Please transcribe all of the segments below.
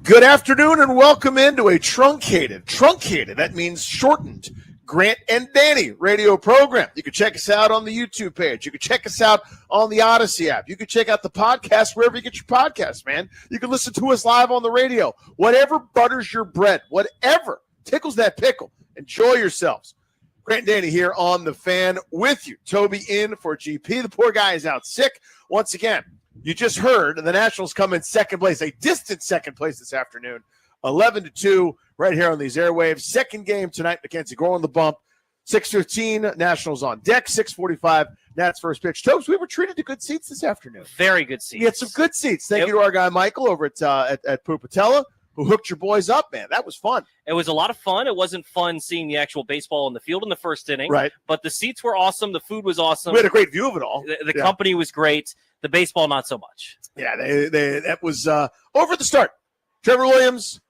Good afternoon and welcome into a truncated, that means shortened, Grant and Danny radio program. You can check us out on the YouTube page. You can check us out on the Odyssey app. You can check out the podcast wherever you get your podcasts, man. You can listen to us live on the radio. Whatever butters your bread, whatever tickles that pickle. Enjoy yourselves. Grant and Danny here on The Fan with you. Toby in for GP. The poor guy is out sick. Once again, you just heard the Nationals come in second place, a distant second place this afternoon, 11-2 right here on these airwaves. Second game tonight, Mackenzie Gore on the bump. 6:15, Nationals on deck. 6:45, Nats first pitch. Tobes, we were treated to good seats this afternoon. Very good seats. We had some good seats. Thank you to our guy Michael over at Pupatella, who hooked your boys up, man. That was fun. It was a lot of fun. It wasn't fun seeing the actual baseball in the field in the first inning. Right. But the seats were awesome. The food was awesome. We had a great view of it all. The company was great. The baseball, not so much. Yeah, that was over at the start. Trevor Williams,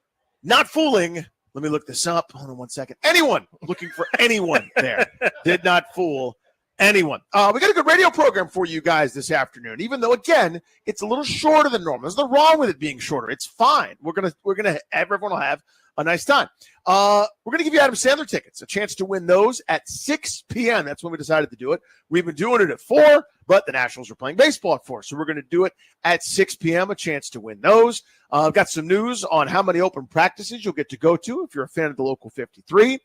not fooling. Let me look this up. Hold on one second. Anyone looking for anyone there did not fool anyone. We got a good radio program for you guys this afternoon, even though, again, it's a little shorter than normal. There's nothing wrong with it being shorter. It's fine. We're gonna everyone will have a nice time. We're going to give you Adam Sandler tickets, a chance to win those at 6 p.m. That's when we decided to do it. We've been doing it at 4, but the Nationals are playing baseball at 4, so we're going to do it at 6 p.m., a chance to win those. I've got some news on how many open practices you'll get to go to if you're a fan of the Local 53.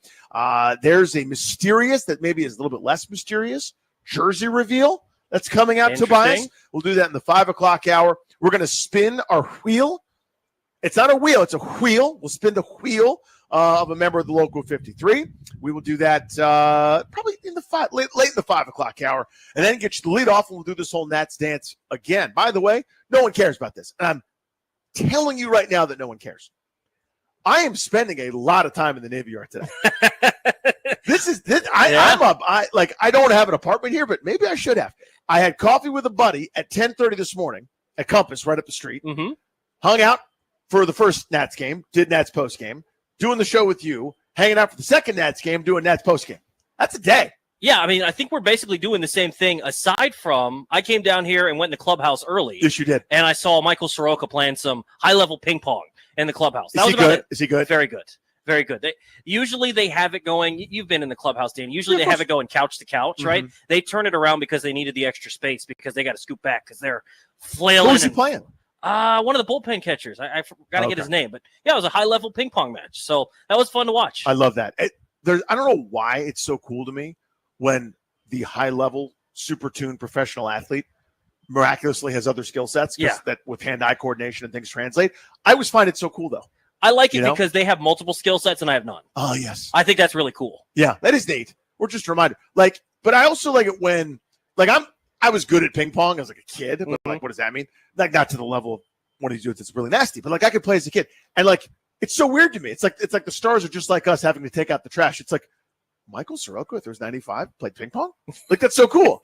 There's a mysterious, that maybe is a little bit less mysterious, jersey reveal that's coming out, Tobias. We'll do that in the 5 o'clock hour. We're going to spin our wheel. It's not a wheel, it's a wheel. We'll spin the wheel of a member of the Local 53. We will do that probably in the late in the 5 o'clock hour, and then get you the lead off, and we'll do this whole Nats dance again. By the way, no one cares about this. And I'm telling you right now that no one cares. I am spending a lot of time in the Navy Yard today. I don't have an apartment here, but maybe I should have. I had coffee with a buddy at 10:30 this morning at Compass right up the street. Mm-hmm. Hung out for the first Nats game, did Nats post game, doing the show with you, hanging out for the second Nats game, doing Nats post game. That's a day. Yeah, I mean, I think we're basically doing the same thing, aside from I came down here and went in the clubhouse early. Yes, you did. And I saw Michael Soroka playing some high-level ping pong in the clubhouse. Is he good? Is he good? Very good. Very good. Usually they have it going. You've been in the clubhouse, Dan. Usually they have it going couch to couch, right? They turn it around because they needed the extra space because they got to scoop back because they're flailing. Who was he playing? One of the bullpen catchers. I got to get his name. But, yeah, it was a high-level ping pong match. So that was fun to watch. I love that. I don't know why it's so cool to me when the high-level, super-tuned professional athlete miraculously has other skill sets that with hand-eye coordination and things translate. I always find it so cool, though. I like it because they have multiple skill sets and I have none. Oh, yes. I think that's really cool. Yeah, that is neat. We're just a reminder. But I also like it when, I was good at ping pong as a kid, but what does that mean? Not to the level of what he does that's really nasty, but I could play as a kid. And it's so weird to me. It's like the stars are just like us having to take out the trash. It's like Michael Soroka at 95 played ping pong? That's so cool.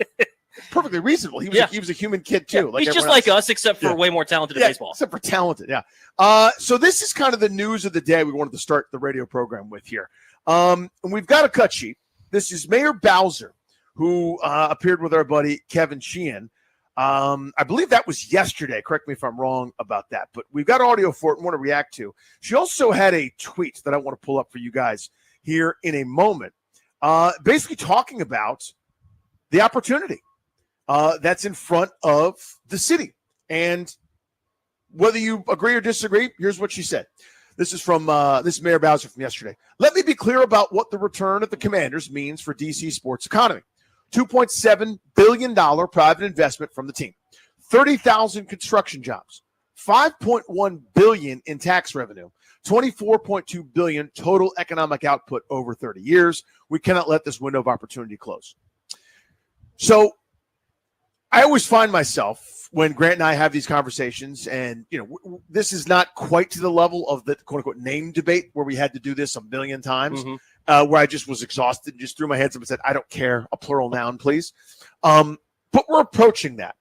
Perfectly reasonable. He was a human kid too. Yeah, he's just like us, except for way more talented at baseball. Except for talented, yeah. So this is kind of the news of the day we wanted to start the radio program with here. And we've got a cut sheet. This is Mayor Bowser, who appeared with our buddy Kevin Sheehan. I believe that was yesterday. Correct me if I'm wrong about that. But we've got audio for it and want to react to. She also had a tweet that I want to pull up for you guys here in a moment, basically talking about the opportunity that's in front of the city. And whether you agree or disagree, here's what she said. This is from this Mayor Bowser from yesterday. Let me be clear about what the return of the Commanders means for DC sports economy. $2.7 billion private investment from the team, 30,000 construction jobs, $5.1 billion in tax revenue, $24.2 billion total economic output over 30 years. We cannot let this window of opportunity close. So I always find myself when Grant and I have these conversations, and this is not quite to the level of the quote unquote name debate where we had to do this a million times. Where I just was exhausted and just threw my hands up and said, I don't care, a plural noun, please. But we're approaching that.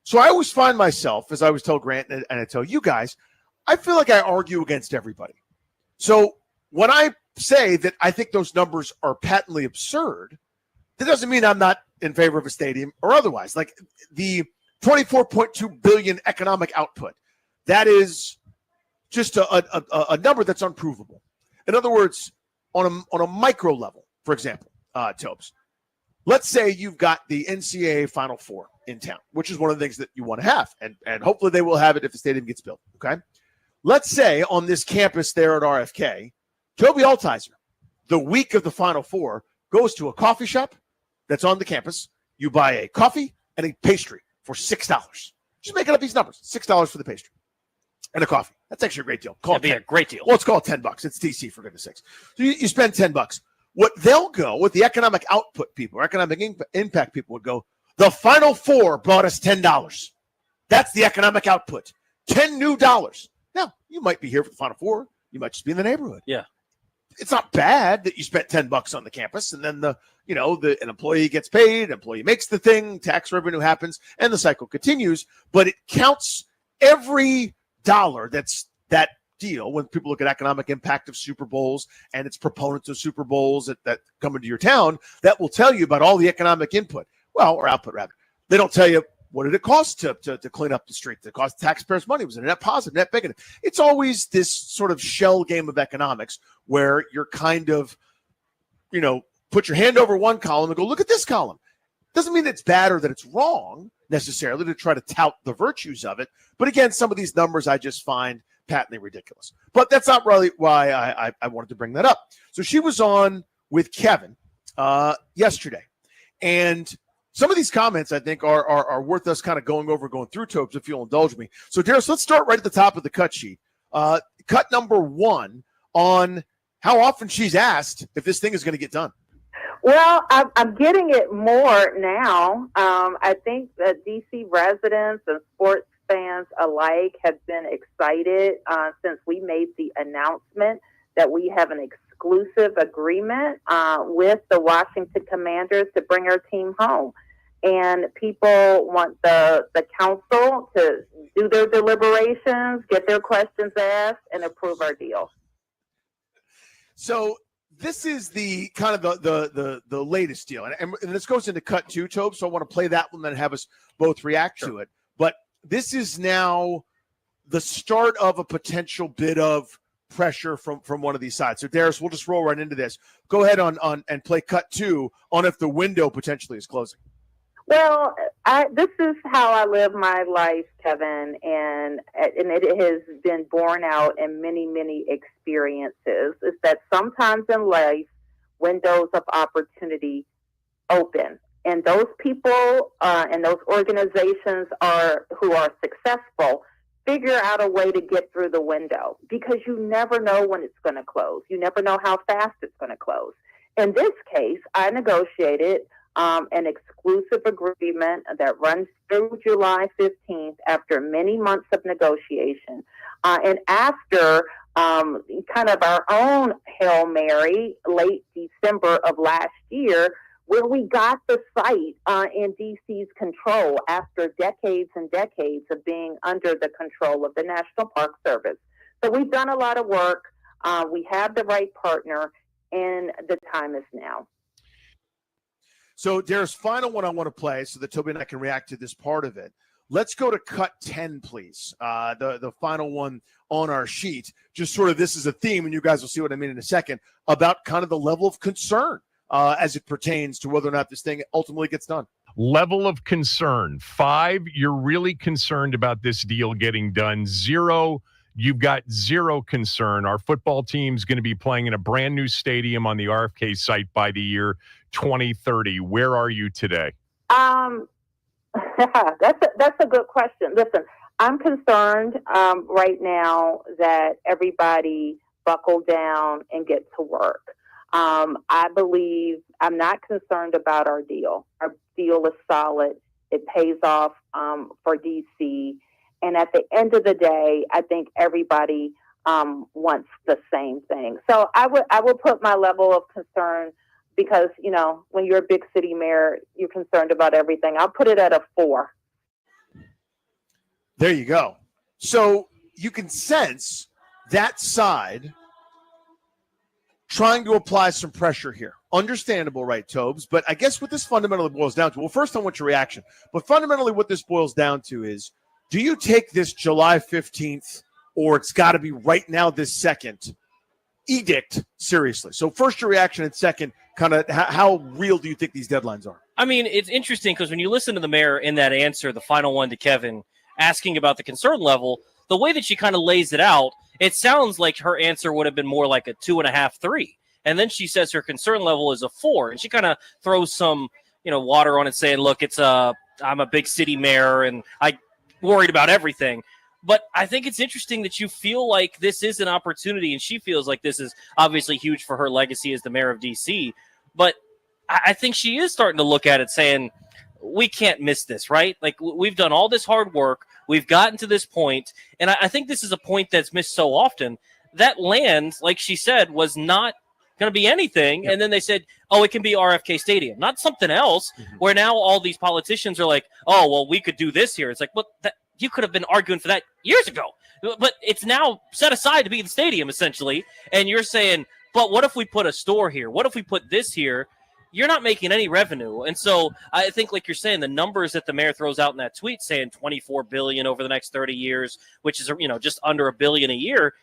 So I always find myself, as I always tell Grant and I tell you guys, I feel like I argue against everybody. So when I say that I think those numbers are patently absurd, that doesn't mean I'm not in favor of a stadium or otherwise. Like the $24.2 billion economic output, that is just a number that's unprovable. In other words, on a micro level, for example, Tobes, let's say you've got the NCAA Final Four in town, which is one of the things that you want to have, and hopefully they will have it if the stadium gets built, okay? Let's say on this campus there at RFK, Toby Altizer, the week of the Final Four, goes to a coffee shop that's on the campus. You buy a coffee and a pastry for $6. Just making up these numbers. $6 for the pastry and a coffee. That's actually a great deal. That'd be a great deal. Well, let's call it $10. It's DC, for goodness sakes. So you spend $10. What the economic output people, economic impact people would go, the Final Four brought us $10. That's the economic output. $10 new. Now, you might be here for the Final Four. You might just be in the neighborhood. Yeah. It's not bad that you spent $10 on the campus, and then an employee gets paid, an employee makes the thing, tax revenue happens, and the cycle continues. But it counts every dollar that's that deal when people look at economic impact of Super Bowls and its proponents of Super Bowls that come into your town. That will tell you about all the economic input, or output rather. They don't tell you what did it cost to clean up the street. It cost taxpayers money. Was it a net positive, net negative? It's always this sort of shell game of economics where you're kind of, put your hand over one column and go, look at this column. Doesn't mean it's bad or that it's wrong necessarily to try to tout the virtues of it. But again, some of these numbers I just find patently ridiculous. But that's not really why I wanted to bring that up. So she was on with Kevin yesterday. And some of these comments, I think, are worth us kind of going through, Tobes, if you'll indulge me. So, Darius, let's start right at the top of the cut sheet. Cut number 1 on how often she's asked if this thing is going to get done. Well, I'm getting it more now. I think that DC residents and sports fans alike have been excited since we made the announcement that we have an exclusive agreement with the Washington Commanders to bring our team home. And people want the council to do their deliberations, get their questions asked, and approve our deal. So this is the kind of the latest deal. And this goes into cut 2, Tobe, so I want to play that one and have us both react to it. But this is now the start of a potential bit of pressure from one of these sides. So, Darius, we'll just roll right into this. Go ahead on and play cut 2 on if the window potentially is closing. Well, this is how I live my life, Kevin, and it has been borne out in many, many experiences, is that sometimes in life, windows of opportunity open. And those people and those organizations who are successful figure out a way to get through the window, because you never know when it's going to close. You never know how fast it's going to close. In this case, I negotiated an exclusive agreement that runs through July 15th after many months of negotiation. And after kind of our own Hail Mary late December of last year, where we got the site in DC's control after decades and decades of being under the control of the National Park Service. So we've done a lot of work. We have the right partner, and the time is now. So, Darius, final one I want to play so that Toby and I can react to this part of it. Let's go to cut 10, please. The final one on our sheet. Just sort of this is a theme, and you guys will see what I mean in a second, about kind of the level of concern as it pertains to whether or not this thing ultimately gets done. Level of concern. 5, you're really concerned about this deal getting done. 0, you've got 0 concern. Our football team's going to be playing in a brand new stadium on the RFK site by the year 2030. Where are you today? That's a good question. Listen, I'm concerned right now that everybody buckle down and get to work. I believe I'm not concerned about our deal. Our deal is solid. It pays off for DC. And at the end of the day, I think everybody wants the same thing. So I would put my level of concern, because, when you're a big city mayor, you're concerned about everything. I'll put it at a 4. There you go. So you can sense that side trying to apply some pressure here. Understandable, right, Tobes? But I guess what this fundamentally boils down to, well, first I want your reaction, but fundamentally what this boils down to is, do you take this July 15th or it's got to be right now this second edict seriously. So first your reaction, and second, kind of how real do you think these deadlines are? I mean, it's interesting because when you listen to the mayor in that answer, the final one to Kevin, asking about the concern level, the way that she kind of lays it out, it sounds like her answer would have been more like a 2.5, 3. And then she says her concern level is a 4. And she kind of throws some, water on it saying, look, I'm a big city mayor and I worried about everything. But I think it's interesting that you feel like this is an opportunity, and she feels like this is obviously huge for her legacy as the mayor of D.C. But I think she is starting to look at it saying, we can't miss this, right? Like, we've done all this hard work. We've gotten to this point, and I think this is a point that's missed so often. That land, like she said, was not going to be anything, and then they said, it can be RFK Stadium, not something else, where now all these politicians are like, oh, well, we could do this here. It's like, well, you could have been arguing for that years ago, but it's now set aside to be the stadium, essentially, and you're saying, but what if we put a store here? What if we put this here? You're not making any revenue. And so I think, like you're saying, the numbers that the mayor throws out in that tweet saying $24 billion over the next 30 years, which is, just under $1 billion a year,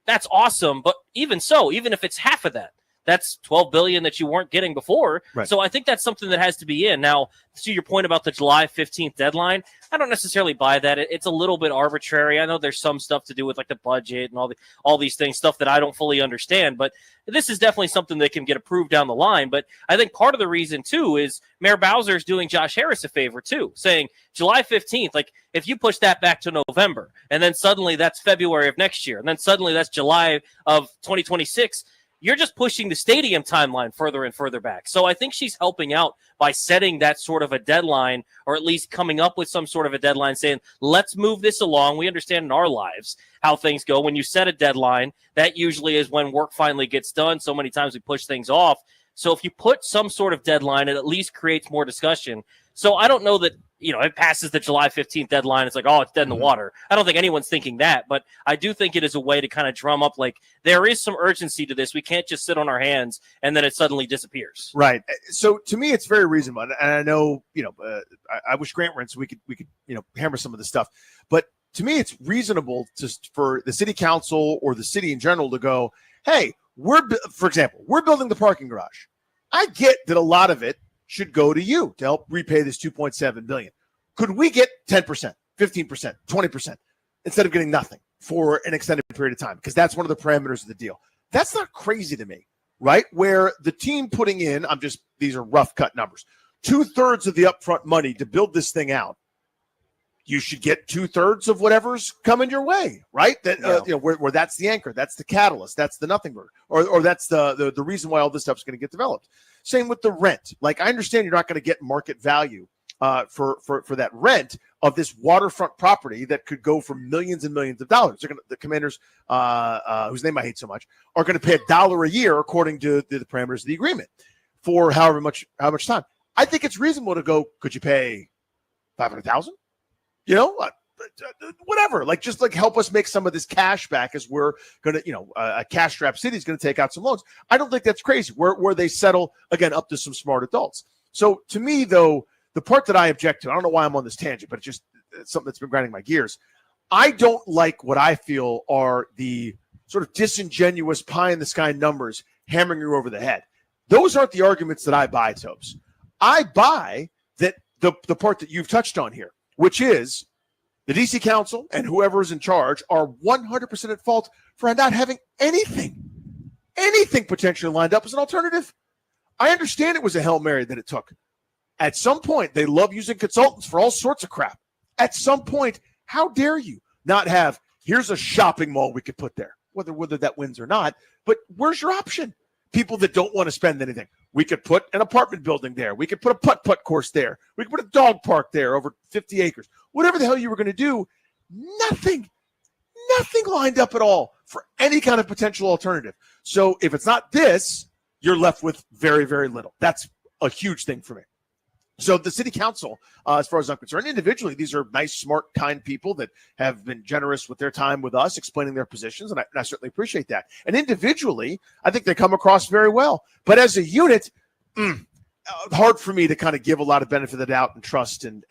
that's awesome. But even so, even if it's half of that, that's $12 billion that you weren't getting before. Right. So I think that's something that has to be in. Now, to your point about the July 15th deadline, I don't necessarily buy that. It's a little bit arbitrary. I know there's some stuff to do with like the budget and all these things, stuff that I don't fully understand. But this is definitely something that can get approved down the line. But I think part of the reason, too, is Mayor Bowser is doing Josh Harris a favor, too, saying July 15th, like if you push that back to November, and then suddenly that's February of next year, and then suddenly that's July of 2026, you're just pushing the stadium timeline further and further back. So I think she's helping out by setting that sort of a deadline, or at least coming up with some sort of a deadline saying, let's move this along. We understand in our lives how things go. When you set a deadline, that usually is when work finally gets done. So many times we push things off. So if you put some sort of deadline, it at least creates more discussion. So I don't know that, it passes the July 15th deadline. It's like, it's dead in the water. I don't think anyone's thinking that, but I do think it is a way to kind of drum up, like, there is some urgency to this. We can't just sit on our hands and then it suddenly disappears. Right. So to me, it's very reasonable. And I know, I wish Grant were in so we could, hammer some of this stuff. But to me, it's reasonable for the city council or the city in general to go, hey, for example, we're building the parking garage. I get that a lot of it should go to you to help repay this $2.7 billion. Could we get 10%, 15%, 20% instead of getting nothing for an extended period of time? Because that's one of the parameters of the deal. That's not crazy to me, right? Where the team putting in, these are rough cut numbers, 2/3 of the upfront money to build this thing out. You should get 2/3 of whatever's coming your way, right? Where that's the anchor, that's the catalyst, that's the nothing burger, or that's the reason why all this stuff's going to get developed. Same with the rent. Like, I understand you're not going to get market value for that rent of this waterfront property that could go for millions and millions of dollars. The Commanders, whose name I hate so much, are going to pay $1 a year according to the parameters of the agreement for how much time. I think it's reasonable to go, could you pay $500,000? Whatever, just help us make some of this cash back as we're going to, a cash-strapped city is going to take out some loans. I don't think that's crazy where they settle, again, up to some smart adults. So to me, though, the part that I object to, I don't know why I'm on this tangent, but it's something that's been grinding my gears. I don't like what I feel are the sort of disingenuous pie-in-the-sky numbers hammering you over the head. Those aren't the arguments that I buy, Topes. I buy that the part that you've touched on here, which is the D.C. Council and whoever is in charge are 100% at fault for not having anything potentially lined up as an alternative. I understand it was a Hail Mary that it took. At some point, they love using consultants for all sorts of crap. At some point, how dare you not have, here's a shopping mall we could put there, whether that wins or not, but where's your option? People that don't want to spend anything. We could put an apartment building there. We could put a putt-putt course there. We could put a dog park there over 50 acres. Whatever the hell you were going to do, nothing lined up at all for any kind of potential alternative. So if it's not this, you're left with very, very little. That's a huge thing for me. So the city council, as far as I'm concerned, individually, these are nice, smart, kind people that have been generous with their time with us, explaining their positions, and I certainly appreciate that. And individually, I think they come across very well. But as a unit, hard for me to kind of give a lot of benefit of the doubt and trust and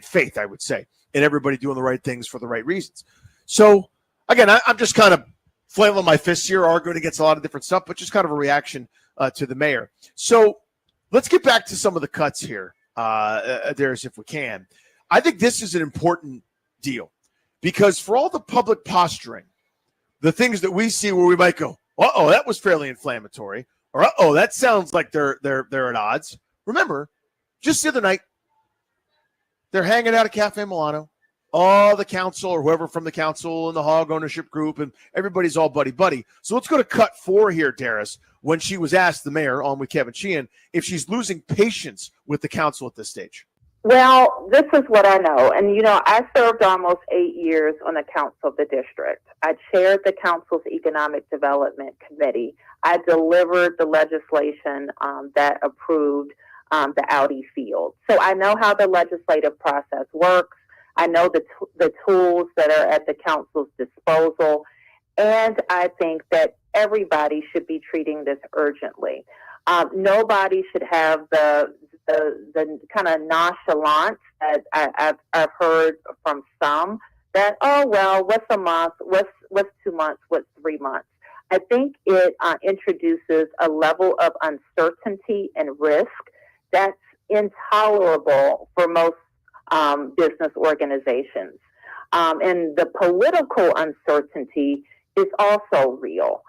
faith, I would say, in everybody doing the right things for the right reasons. So again, I'm just kind of flailing my fists here, arguing against a lot of different stuff, but just kind of a reaction to the mayor. So let's get back to some of the cuts here, Darius, if we can. I think this is an important deal because for all the public posturing, the things that we see where we might go, uh-oh, that was fairly inflammatory, or uh-oh, that sounds like they're at odds. Remember, just the other night, they're hanging out at Cafe Milano. All the council or whoever from the council and the hog ownership group and everybody's all buddy. So let's go to cut 4 here, Darius, when she was asked, the mayor, on with Kevin Sheehan, if she's losing patience with the council at this stage. Well, this is what I know. And, I served almost 8 years on the council of the district. I chaired the council's economic development committee. I delivered the legislation that approved the Audi field. So I know how the legislative process works. I know the tools that are at the council's disposal. And I think that everybody should be treating this urgently. Nobody should have the kind of nonchalance that I've heard from some that, oh, well, what's a month? What's 2 months? What's 3 months? I think it introduces a level of uncertainty and risk that's intolerable for most business organizations. And the political uncertainty is also real.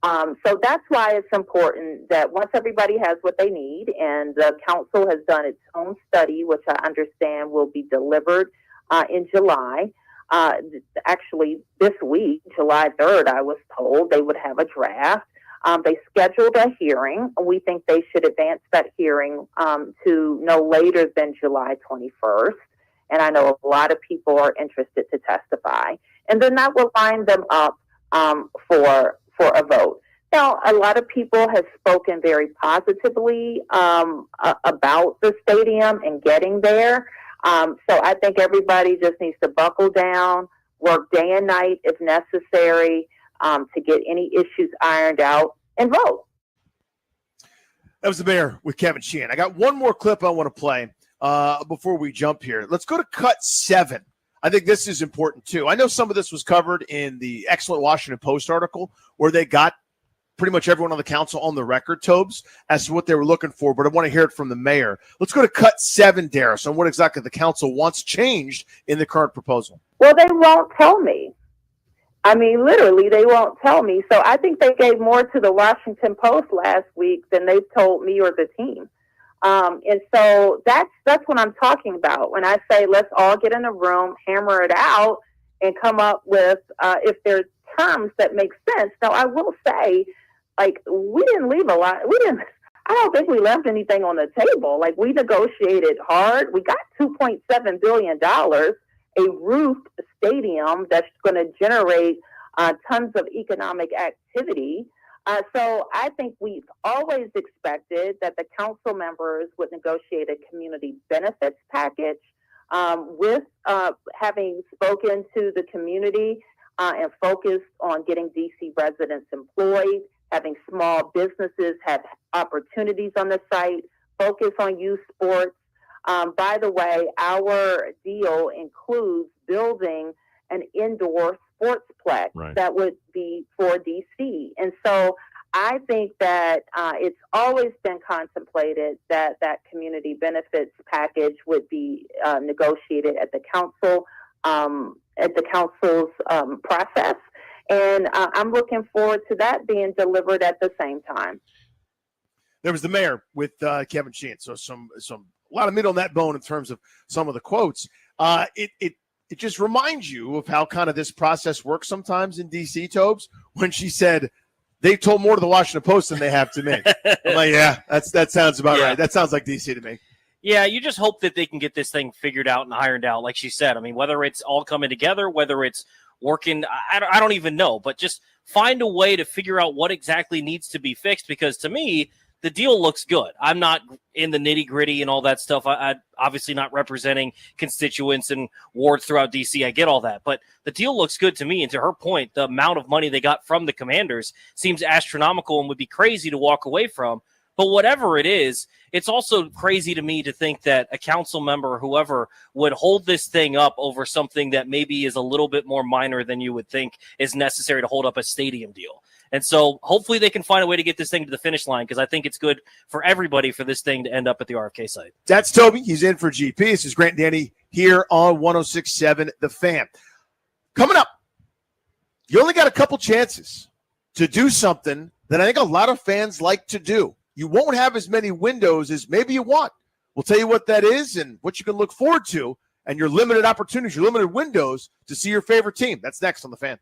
So that's why it's important that once everybody has what they need, and the council has done its own study, which I understand will be delivered in July. Actually, this week, July 3rd, I was told they would have a draft. They scheduled a hearing. We think they should advance that hearing to no later than July 21st. And I know a lot of people are interested to testify. And then that will line them up for a vote. Now, a lot of people have spoken very positively about the stadium and getting there. So I think everybody just needs to buckle down, work day and night if necessary to get any issues ironed out and vote. That was the mayor with Kevin Sheehan. I got one more clip I want to play before we jump here. Let's go to cut 7. I think this is important too. I know some of this was covered in the excellent Washington Post article where they got pretty much everyone on the council on the record, Tobes, as to what they were looking for, but I want to hear it from the mayor. Let's go to cut 7, Darius, on what exactly the council wants changed in the current proposal. Well, they won't tell me. I mean, literally, they won't tell me. So I think they gave more to the Washington Post last week than they've told me or the team. And so that's what I'm talking about when I say let's all get in a room, hammer it out, and come up with if there's terms that make sense. Now, I will say, like, we didn't leave a lot. I don't think we left anything on the table. Like, we negotiated hard. We got $2.7 billion, a roofed stadium that's going to generate tons of economic activity. So I think we've always expected that the council members would negotiate a community benefits package with having spoken to the community and focused on getting DC residents employed, having small businesses have opportunities on the site, focus on youth sports. By the way, our deal includes building an indoor sportsplex that would be for DC. And so I think that it's always been contemplated that that community benefits package would be negotiated at the council, at the council's process. And I'm looking forward to that being delivered at the same time. There was the mayor with Kevin Sheehan. So a lot of meat on that bone in terms of some of the quotes. It just reminds you of how kind of this process works sometimes in D.C., Tobes, when she said they told more to the Washington Post than they have to me. I'm like, yeah, that sounds about right. That sounds like D.C. to me. Yeah, you just hope that they can get this thing figured out and ironed out, like she said. I mean, whether it's all coming together, whether it's working, I don't even know. But just find a way to figure out what exactly needs to be fixed, because to me, the deal looks good. I'm not in the nitty-gritty and all that stuff. I obviously not representing constituents and wards throughout D.C. I get all that. But the deal looks good to me. And to her point, the amount of money they got from the Commanders seems astronomical and would be crazy to walk away from. But whatever it is, it's also crazy to me to think that a council member or whoever would hold this thing up over something that maybe is a little bit more minor than you would think is necessary to hold up a stadium deal. And so hopefully they can find a way to get this thing to the finish line, because I think it's good for everybody for this thing to end up at the RFK site. That's Toby. He's in for GP. This is Grant and Danny here on 106.7 The Fan. Coming up, you only got a couple chances to do something that I think a lot of fans like to do. You won't have as many windows as maybe you want. We'll tell you what that is and what you can look forward to, and your limited opportunities, your limited windows to see your favorite team. That's next on The Fan.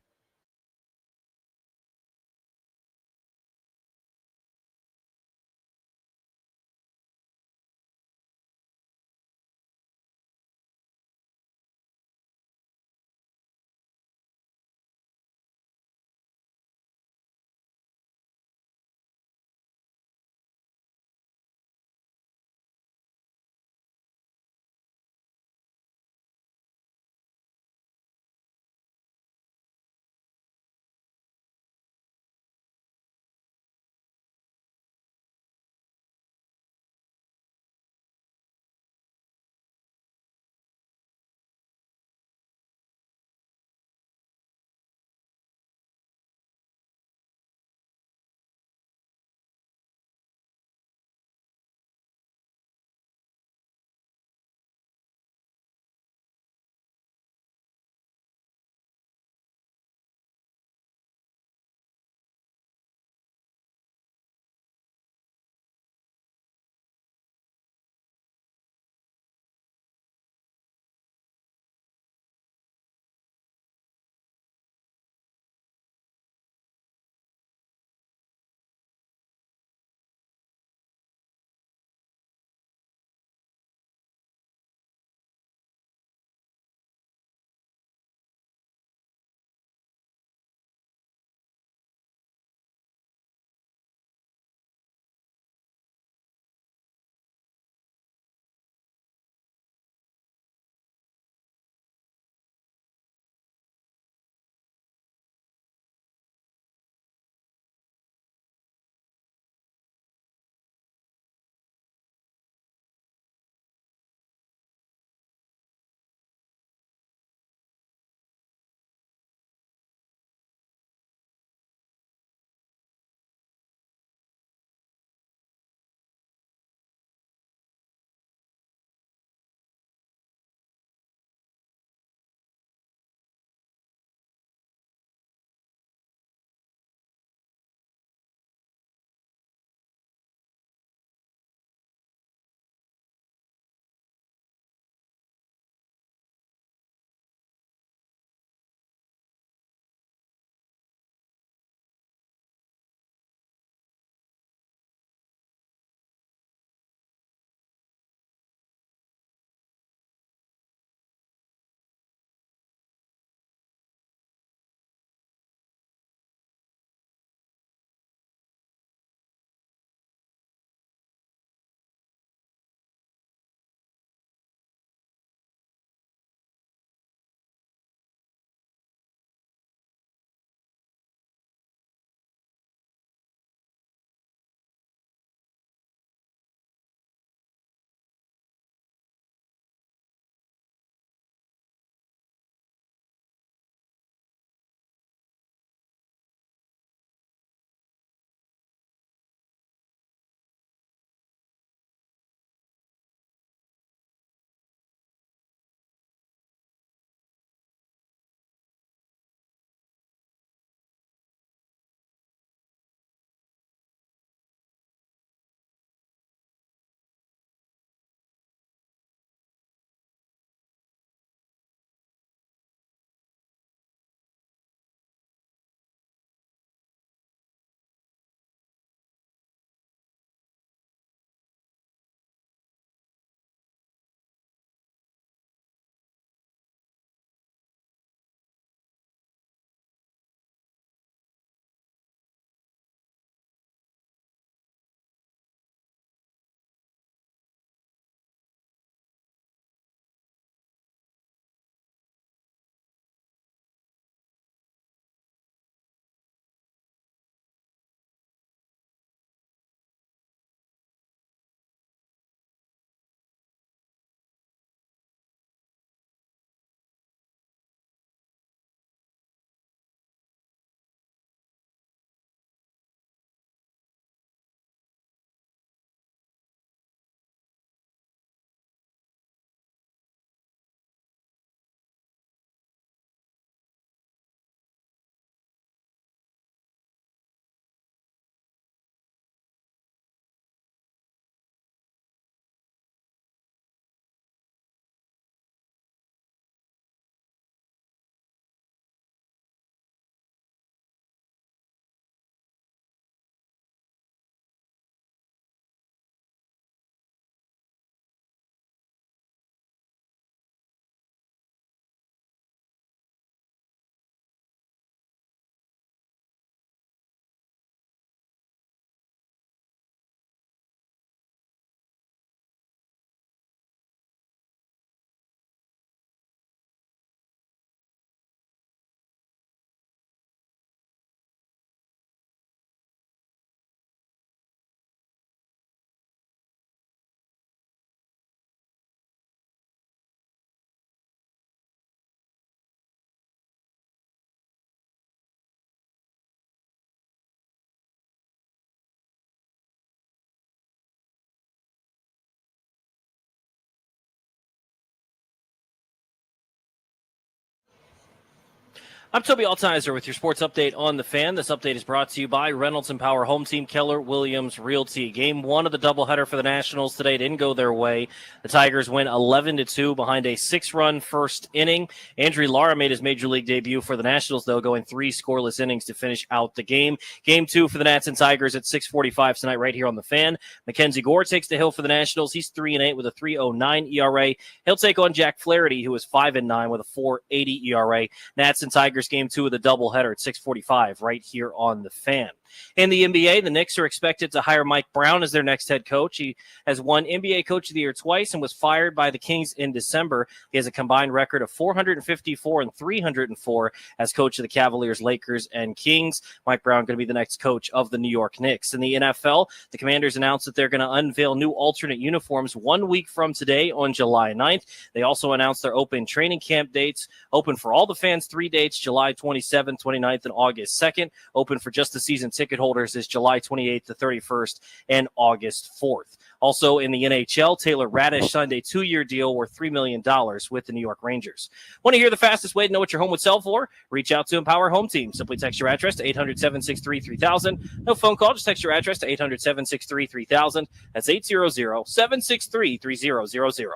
I'm Toby Altizer with your sports update on the Fan. This update is brought to you by Reynolds and Power Home Team, Keller Williams Realty. Game 1 of the doubleheader for the Nationals today didn't go their way. The Tigers win 11-2 behind a 6-run first inning. Andrew Lara made his major league debut for the Nationals, though, going 3 scoreless innings to finish out the game. Game 2 for the Nats and Tigers at 6:45 tonight right here on the Fan. Mackenzie Gore takes the hill for the Nationals. He's 3-8 with a 3.09 ERA. He'll take on Jack Flaherty, who is 5-9 with a 4.80 ERA. Nats and Tigers game 2 of the doubleheader at 6:45 right here on the Fan. In the NBA, the Knicks are expected to hire Mike Brown as their next head coach. He has won NBA Coach of the Year twice and was fired by the Kings in December. He has a combined record of 454 and 304 as coach of the Cavaliers, Lakers, and Kings. Mike Brown going to be the next coach of the New York Knicks. In the NFL, the Commanders announced that they're going to unveil new alternate uniforms 1 week from today on July 9th. They also announced their open training camp dates, open for all the fans 3 dates, July 27th, 29th, and August 2nd. Open for just the season ticket holders is July 28th to 31st and August 4th. Also in the NHL, Taylor Radish signed a 2-year deal worth $3 million with the New York Rangers. Want to hear the fastest way to know what your home would sell for? Reach out to Empower Home Team. Simply text your address to 800-763-3000. No phone call, just text your address to 800-763-3000. That's 800-763-3000.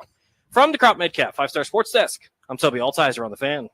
From the Crop Medcalf 5-Star Sports Desk, I'm Toby Altizer on the Fan.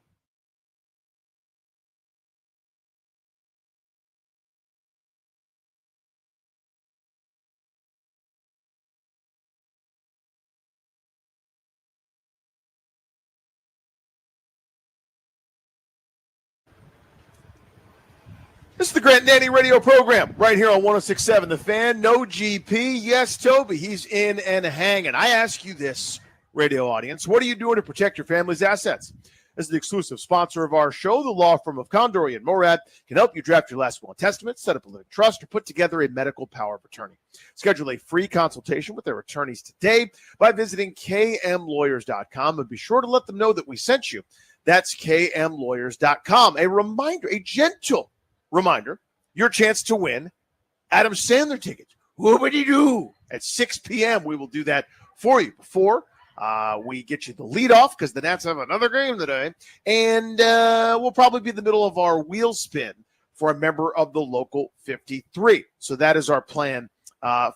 This is the Grant Nanny radio program right here on 106.7 The Fan. No GP. Yes, Toby. He's in and hanging. I ask you this, radio audience. What are you doing to protect your family's assets? As the exclusive sponsor of our show, the law firm of Condori and Morad can help you draft your last will and testament, set up a living trust, or put together a medical power of attorney. Schedule a free consultation with their attorneys today by visiting kmlawyers.com and be sure to let them know that we sent you. That's kmlawyers.com. A reminder, a gentle reminder, your chance to win Adam Sandler tickets. Whoopity-doo. At 6 p.m., we will do that for you before we get you the lead off because the Nats have another game today. And we'll probably be in the middle of our wheel spin for a member of the Local 53. So that is our plan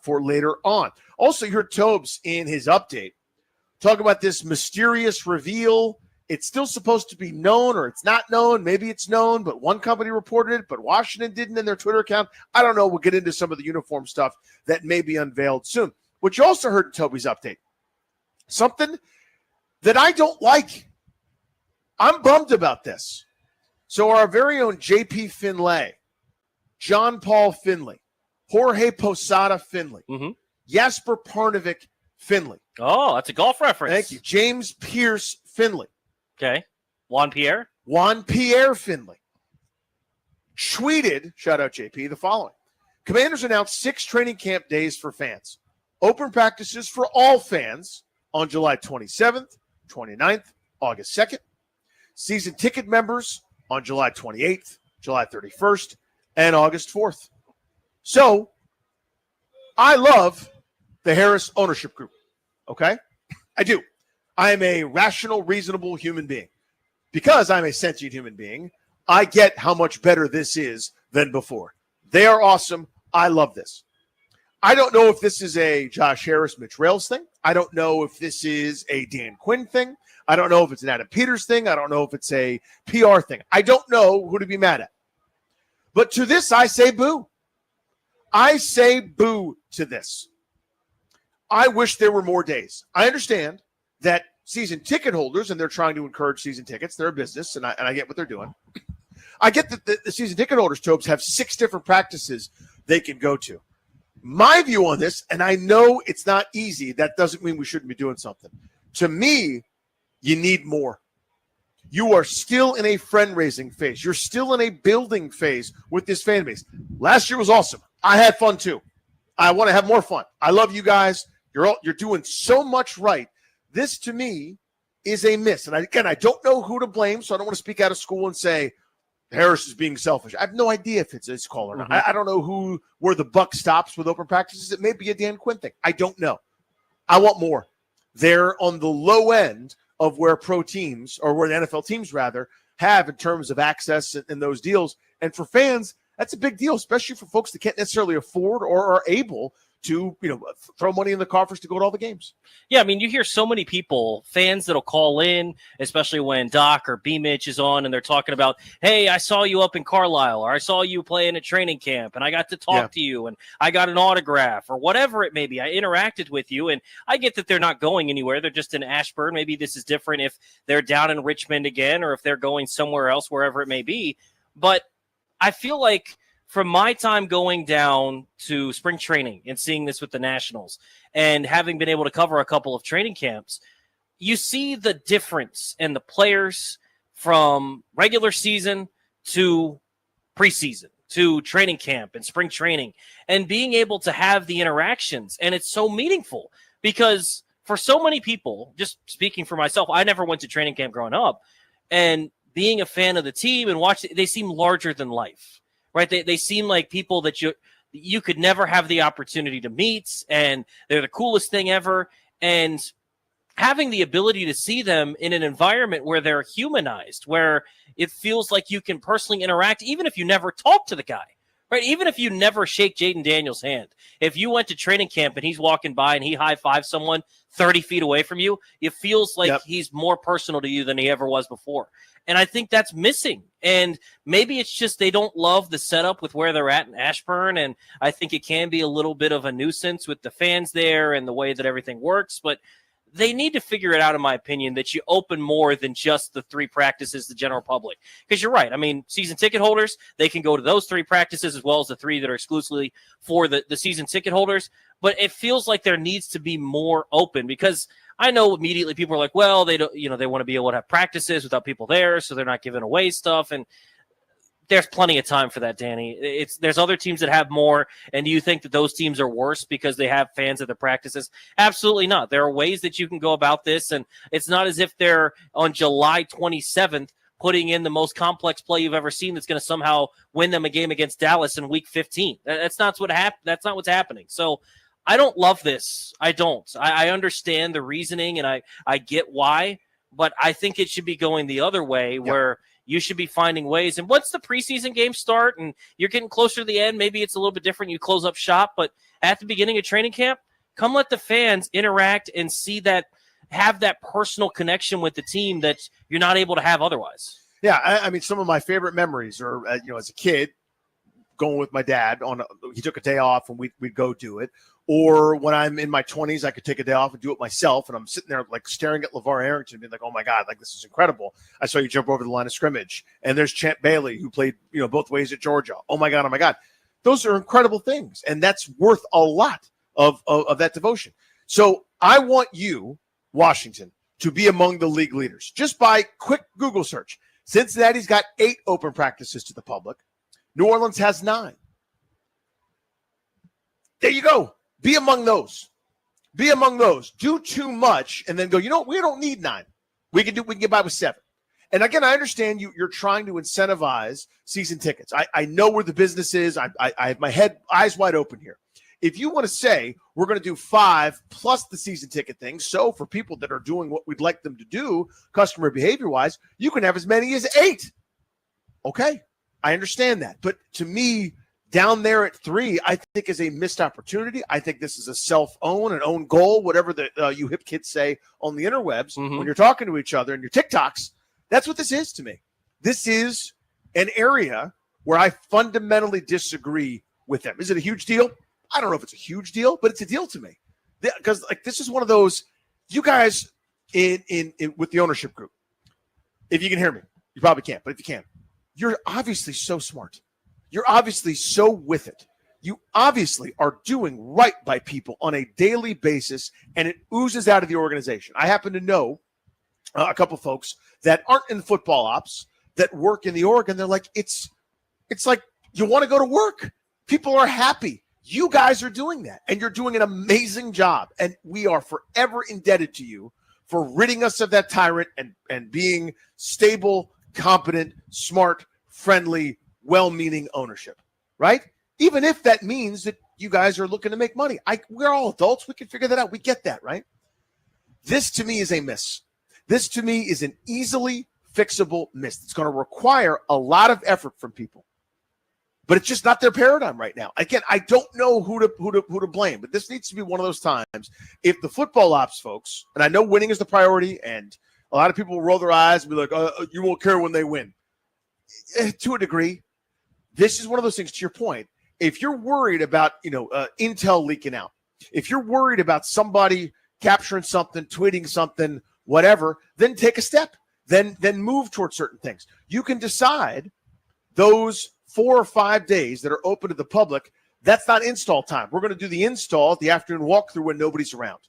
for later on. Also, you heard Tobes in his update talk about this mysterious reveal. It's still supposed to be known or it's not known. Maybe it's known, but one company reported it, but Washington didn't in their Twitter account. I don't know. We'll get into some of the uniform stuff that may be unveiled soon. What you also heard in Toby's update, something that I don't like. I'm bummed about this. So our very own JP Finlay, John Paul Finley, Jorge Posada Finley, Jasper Parnevik Finley. Oh, that's a golf reference. Thank you. James Pierce Finley. Okay. Juan Pierre Finley tweeted, shout out JP, the following. Commanders announced 6 training camp days for fans. Open practices for all fans on July 27th, 29th, August 2nd. Season ticket members on July 28th, July 31st, and August 4th. So, I love the Harris ownership group, okay? I do. I am a rational, reasonable human being. Because I'm a sentient human being, I get how much better this is than before. They are awesome. I love this. I don't know if this is a Josh Harris, Mitch Rails thing. I don't know if this is a Dan Quinn thing. I don't know if it's an Adam Peters thing. I don't know if it's a PR thing. I don't know who to be mad at. But to this, I say boo. I say boo to this. I wish there were more days. I understand that season ticket holders, and they're trying to encourage season tickets, they're a business, and I get what they're doing. I get that the season ticket holders, Tobes, have 6 different practices they can go to. My view on this, and I know it's not easy, that doesn't mean we shouldn't be doing something. To me, you need more. You are still in a friend-raising phase. You're still in a building phase with this fan base. Last year was awesome. I had fun, too. I want to have more fun. I love you guys. You're doing so much right. This, to me, is a miss. And I don't know who to blame, so I don't want to speak out of school and say Harris is being selfish. I have no idea if it's his call or not. I don't know where the buck stops with open practices. It may be a Dan Quinn thing. I don't know. I want more. They're on the low end of where pro teams, or where the NFL teams, rather, have in terms of access in those deals. And for fans, that's a big deal, especially for folks that can't necessarily afford or are able to, throw money in the coffers to go to all the games. Yeah, I mean, you hear so many people, fans that'll call in, especially when Doc or B-Mitch is on, and they're talking about, hey, I saw you up in Carlisle, or I saw you playing at training camp, and I got to talk to you, and I got an autograph, or whatever it may be. I interacted with you, and I get that they're not going anywhere. They're just in Ashburn. Maybe this is different if they're down in Richmond again, or if they're going somewhere else, wherever it may be. But I feel like from my time going down to spring training and seeing this with the Nationals and having been able to cover a couple of training camps, you see the difference in the players from regular season to preseason to training camp and spring training and being able to have the interactions. And it's so meaningful because for so many people, just speaking for myself, I never went to training camp growing up, and being a fan of the team and watching, they seem larger than life. Right, they seem like people that you could never have the opportunity to meet, and they're the coolest thing ever. And having the ability to see them in an environment where they're humanized, where it feels like you can personally interact, even if you never talk to the guy, right? Even if you never shake Jaden Daniels' hand, if you went to training camp and he's walking by and he high-fives someone 30 feet away from you, it feels like he's more personal to you than he ever was before. And I think that's missing. And maybe it's just they don't love the setup with where they're at in Ashburn. And I think it can be a little bit of a nuisance with the fans there and the way that everything works. But they need to figure it out, in my opinion, that you open more than just the 3 practices the general public. Because you're right. I mean, season ticket holders, they can go to those 3 practices as well as the 3 that are exclusively for the season ticket holders. But it feels like there needs to be more open, because I know immediately people are like, well, they don't, they want to be able to have practices without people there, so they're not giving away stuff. And there's plenty of time for that, Danny. There's other teams that have more. And do you think that those teams are worse because they have fans at the practices? Absolutely not. There are ways that you can go about this, and it's not as if they're on July 27th putting in the most complex play you've ever seen that's going to somehow win them a game against Dallas in week 15. That's not what's happening. So I don't love this. I don't. I understand the reasoning, and I get why, but I think it should be going the other way, where you should be finding ways. And once the preseason games start and you're getting closer to the end, maybe it's a little bit different. You close up shop, but at the beginning of training camp, come let the fans interact and see that, have that personal connection with the team that you're not able to have otherwise. Yeah, I mean, some of my favorite memories are, as a kid, going with my dad he took a day off and we'd go do it. Or when I'm in my 20s, I could take a day off and do it myself. And I'm sitting there like staring at LeVar Arrington being like, oh my God, like this is incredible. I saw you jump over the line of scrimmage. And there's Champ Bailey, who played, both ways at Georgia. Oh my God, oh my God. Those are incredible things. And that's worth a lot of that devotion. So I want you, Washington, to be among the league leaders. Just by quick Google search. Cincinnati's got 8 open practices to the public. New Orleans has 9. There you go. Be among those. Be among those. Do too much and then go, we don't need 9. We can get by with 7. And again, I understand you're trying to incentivize season tickets. I know where the business is. I have my eyes wide open here. If you want to say we're going to do 5 plus the season ticket thing, so for people that are doing what we'd like them to do, customer behavior-wise, you can have as many as 8. Okay, I understand that. But to me, down there at 3, I think is a missed opportunity. I think this is a self-own, an own goal, whatever the you hip kids say on the interwebs when you're talking to each other and your TikToks. That's what this is to me. This is an area where I fundamentally disagree with them. Is it a huge deal? I don't know if it's a huge deal, but it's a deal to me. Because this is one of those, you guys in with the ownership group, if you can hear me, you probably can't, but if you can, you're obviously so smart. You're obviously so with it. You obviously are doing right by people on a daily basis, and it oozes out of the organization. I happen to know a couple folks that aren't in football ops that work in the org, and they're like, it's like you want to go to work. People are happy. You guys are doing that, and you're doing an amazing job, and we are forever indebted to you for ridding us of that tyrant and being stable, competent, smart, friendly, well-meaning ownership, right? Even if that means that you guys are looking to make money. We're all adults. We can figure that out. We get that, right? This, to me, is a miss. This, to me, is an easily fixable miss. It's going to require a lot of effort from people, but it's just not their paradigm right now. Again, I don't know who to blame, but this needs to be one of those times. If the football ops folks, and I know winning is the priority, and a lot of people will roll their eyes and be like, you won't care when they win. To a degree, this is one of those things, to your point. If you're worried about, intel leaking out, if you're worried about somebody capturing something, tweeting something, whatever, then take a step. Then move towards certain things. You can decide those 4 or 5 days that are open to the public, that's not install time. We're going to do the install at the afternoon walkthrough when nobody's around,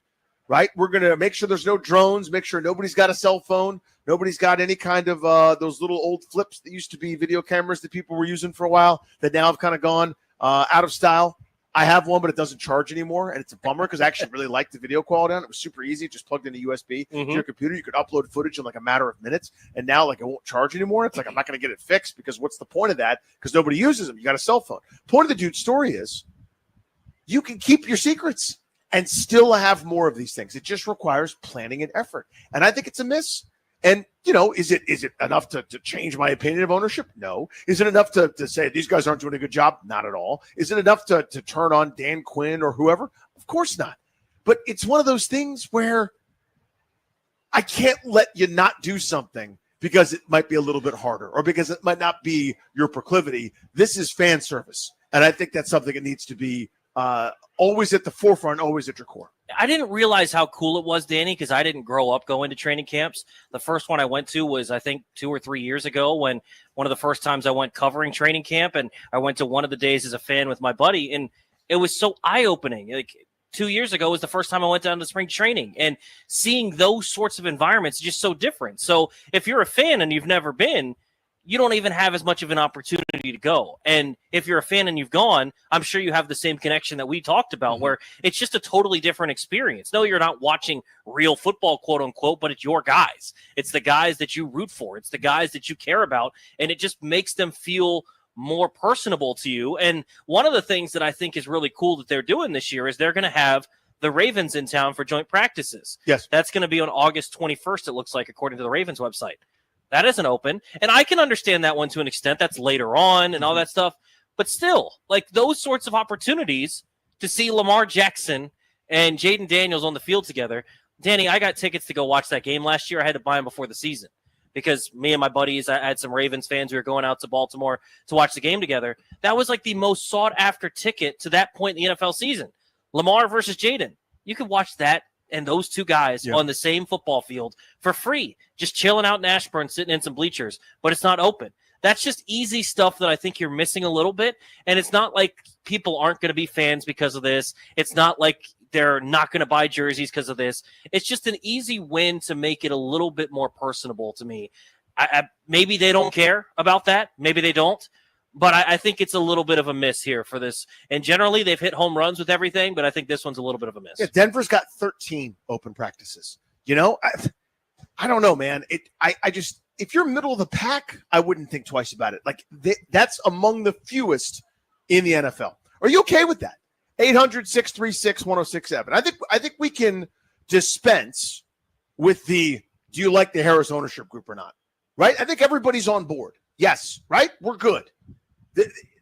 right? We're going to make sure there's no drones, make sure nobody's got a cell phone, nobody's got any kind of those little old flips that used to be video cameras that people were using for a while that now have kind of gone out of style. I have one, but it doesn't charge anymore, and it's a bummer because I actually really liked the video quality on it. It was super easy. Just plugged into USB to your computer. You could upload footage in like a matter of minutes, and now it won't charge anymore. It's like I'm not going to get it fixed because what's the point of that? Because nobody uses them. You got a cell phone. Point of the dude's story is you can keep your secrets and still have more of these things. It just requires planning and effort, and I think it's a miss. And, is it enough to change my opinion of ownership? No. Is it enough to say these guys aren't doing a good job? Not at all. Is it enough to turn on Dan Quinn or whoever? Of course not. But it's one of those things where I can't let you not do something because it might be a little bit harder or because it might not be your proclivity. This is fan service. And I think that's something that needs to be always at the forefront, always at your core. I didn't realize how cool it was, Danny, because I didn't grow up going to training camps. The first one I went to was, I think, 2 or 3 years ago when one of the first times I went covering training camp, and I went to one of the days as a fan with my buddy, and it was so eye-opening. Like 2 years ago was the first time I went down to spring training, and seeing those sorts of environments is just so different. So if you're a fan and you've never been, you don't even have as much of an opportunity to go. And if you're a fan and you've gone, I'm sure you have the same connection that we talked about, where it's just a totally different experience. No, you're not watching real football, quote unquote, but it's your guys. It's the guys that you root for. It's the guys that you care about. And it just makes them feel more personable to you. And one of the things that I think is really cool that they're doing this year is they're going to have the Ravens in town for joint practices. Yes. That's going to be on August 21st, it looks like, according to the Ravens website. That isn't open. And I can understand that one to an extent. That's later on and all that stuff. But still, like those sorts of opportunities to see Lamar Jackson and Jaden Daniels on the field together. Danny, I got tickets to go watch that game last year. I had to buy them before the season because me and my buddies, I had some Ravens fans. We were going out to Baltimore to watch the game together. That was like the most sought after ticket to that point in the NFL season. Lamar versus Jaden. You could watch that and those two guys on the same football field for free, just chilling out in Ashburn, sitting in some bleachers, but it's not open. That's just easy stuff that I think you're missing a little bit. And it's not like people aren't going to be fans because of this. It's not like they're not going to buy jerseys because of this. It's just an easy win to make it a little bit more personable to me. Maybe they don't care about that. Maybe they don't. But I think it's a little bit of a miss here for this. And generally, they've hit home runs with everything, but I think this one's a little bit of a miss. Yeah, Denver's got 13 open practices. I don't know, man. I just, if you're middle of the pack, I wouldn't think twice about it. Like, that's among the fewest in the NFL. Are you okay with that? 800-636-1067. I think we can dispense with the, do you like the Harris ownership group or not? Right? I think everybody's on board. Yes, right? We're good.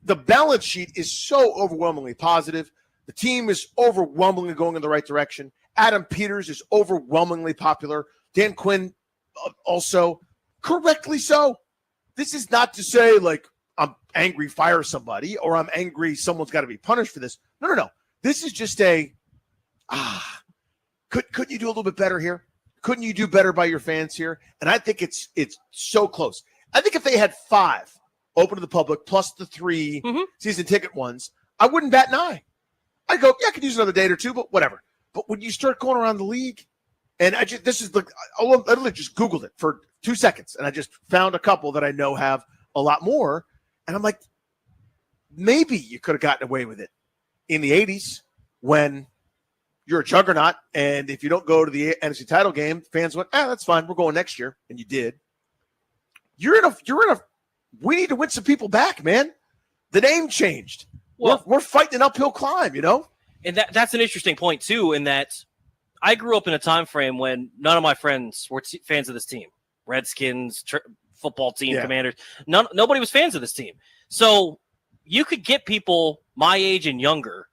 The balance sheet is so overwhelmingly positive. The team is overwhelmingly going in the right direction. Adam Peters is overwhelmingly popular. Dan Quinn also, correctly so. This is not to say, like, I'm angry, fire somebody, or I'm angry, someone's got to be punished for this. No. This is just couldn't you do a little bit better here? Couldn't you do better by your fans here? And I think it's so close. I think if they had 5 open to the public plus the 3 season ticket ones, I wouldn't bat an eye. I'd go, I could use another date or two, but whatever. But when you start going around the league, and I literally just Googled it for 2 seconds, and I just found a couple that I know have a lot more, and I'm like, maybe you could have gotten away with it in the 80s when you're a juggernaut, and if you don't go to the NFC title game, fans went, that's fine, we're going next year, and you did. We need to win some people back, man. The name changed. Well, we're fighting an uphill climb, And that's an interesting point, too, in that I grew up in a time frame when none of my friends were fans of this team. Redskins, football team, Yeah. Commanders. Nobody was fans of this team. So you could get people my age and younger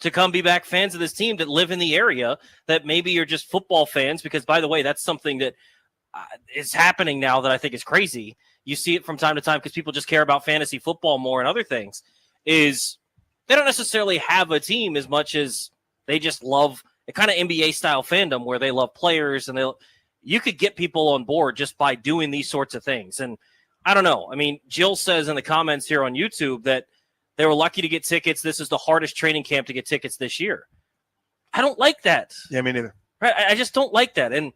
to come be back fans of this team that live in the area that maybe you're just football fans, because, by the way, that's something that is happening now that I think is crazy. You see it from time to time because people just care about fantasy football more and other things, is they don't necessarily have a team as much as they just love a kind of NBA style fandom where they love players, and you could get people on board just by doing these sorts of things. And I don't know. I mean, Jill says in the comments here on YouTube that they were lucky to get tickets. This is the hardest training camp to get tickets this year. I don't like that. Yeah, me neither. Right? I just don't like that. And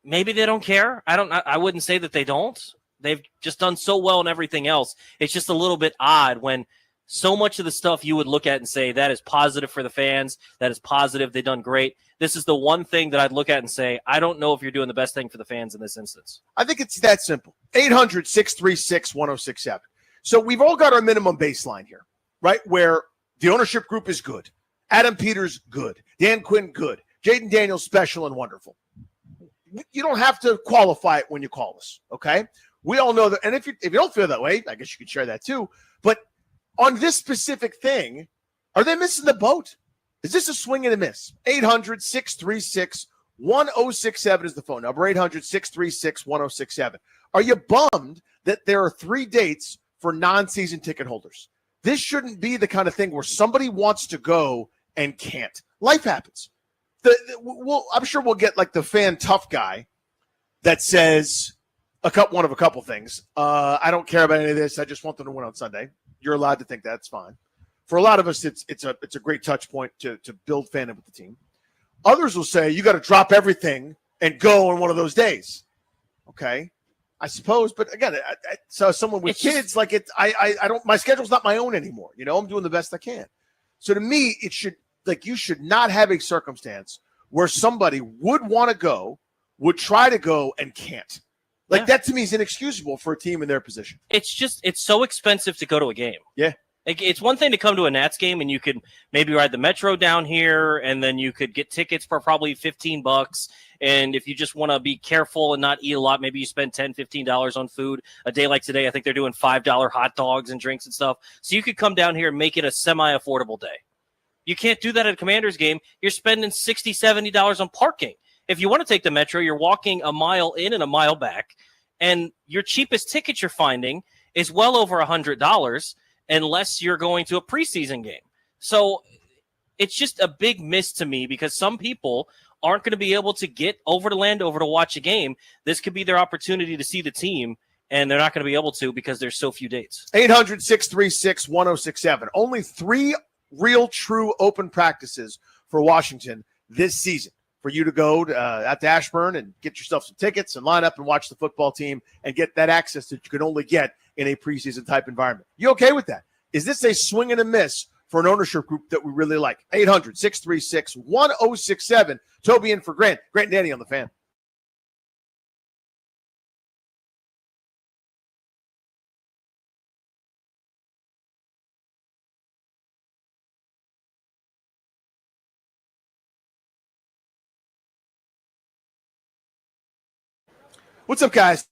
maybe they don't care. I wouldn't say that they don't. They've just done so well in everything else. It's just a little bit odd when so much of the stuff you would look at and say, that is positive for the fans. That is positive. They've done great. This is the one thing that I'd look at and say, I don't know if you're doing the best thing for the fans in this instance. I think it's that simple. 800-636-1067. So we've all got our minimum baseline here, right? Where the ownership group is good. Adam Peters, good. Dan Quinn, good. Jaden Daniels, special and wonderful. You don't have to qualify it when you call us, okay? We all know that. And if you don't feel that way, I guess you could share that too. But on this specific thing, are they missing the boat? Is this a swing and a miss? 800-636-1067 is the phone number. 800-636-1067. Are you bummed that there are 3 dates for non-season ticket holders? This shouldn't be the kind of thing where somebody wants to go and can't. Life happens. I'm sure we'll get like the fan tough guy that says one of a couple things. I don't care about any of this. I just want them to win on Sunday. You're allowed to think that's fine. For a lot of us, it's a great touch point to build fandom with the team. Others will say you got to drop everything and go on one of those days. Okay, I suppose, but again, so someone with kids, like it, I don't. My schedule's not my own anymore. You know, I'm doing the best I can. So to me, it should you should not have a circumstance where somebody would want to go, would try to go, and can't. That to me is inexcusable for a team in their position. It's so expensive to go to a game. Yeah. It's one thing to come to a Nats game and you could maybe ride the Metro down here and then you could get tickets for probably $15. And if you just want to be careful and not eat a lot, maybe you spend $10, $15 on food. A day like today, I think they're doing $5 hot dogs and drinks and stuff. So you could come down here and make it a semi-affordable day. You can't do that at a Commanders game. You're spending $60, $70 on parking. If you want to take the Metro, you're walking a mile in and a mile back, and your cheapest ticket you're finding is well over $100 unless you're going to a preseason game. So it's just a big miss to me because some people aren't going to be able to get over to Landover to watch a game. This could be their opportunity to see the team, and they're not going to be able to because there's so few dates. 800-636-1067. Only 3 real, true open practices for Washington this season. For you to go out to Ashburn and get yourself some tickets and line up and watch the football team and get that access that you can only get in a preseason type environment. You okay with that? Is this a swing and a miss for an ownership group that we really like? 800-636-1067. Toby in for Grant. Grant and Danny on the Fan. What's up, guys?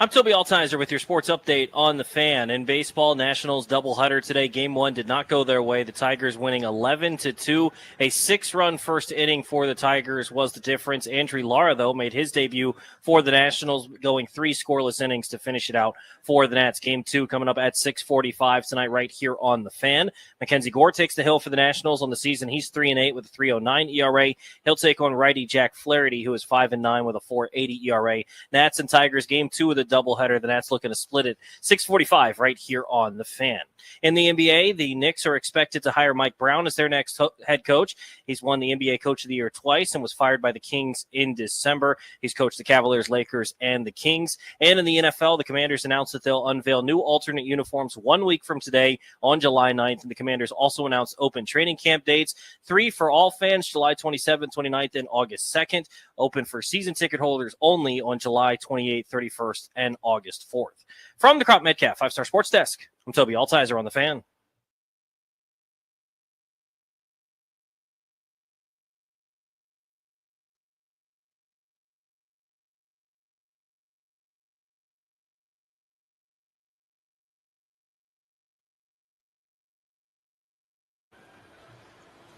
I'm Toby Altizer with your sports update on the Fan. In baseball, Nationals doubleheader today. Game 1 did not go their way. The Tigers winning 11-2. A 6-run first inning for the Tigers was the difference. Andrew Lara, though, made his debut for the Nationals, going 3 scoreless innings to finish it out for the Nats. Game 2 coming up at 6:45 tonight right here on the Fan. Mackenzie Gore takes the hill for the Nationals on the season. He's 3-8 with a 3.09 ERA. He'll take on righty Jack Flaherty, who is 5-9 with a 4.80 ERA. Nats and Tigers, Game 2 of the doubleheader. The Nats looking to split it 6:45 right here on the Fan. In the NBA, the Knicks are expected to hire Mike Brown as their next head coach. He's won the NBA Coach of the Year twice and was fired by the Kings in December. He's coached the Cavaliers, Lakers, and the Kings. And in the NFL, the Commanders announced that they'll unveil new alternate uniforms 1 week from today on July 9th. And the Commanders also announced open training camp dates, 3 for all fans, July 27th, 29th, and August 2nd. Open for season ticket holders only on July 28th, 31st, and August 4th. From the Crop Metcalf 5-Star Sports Desk, I'm Toby Altizer on the Fan.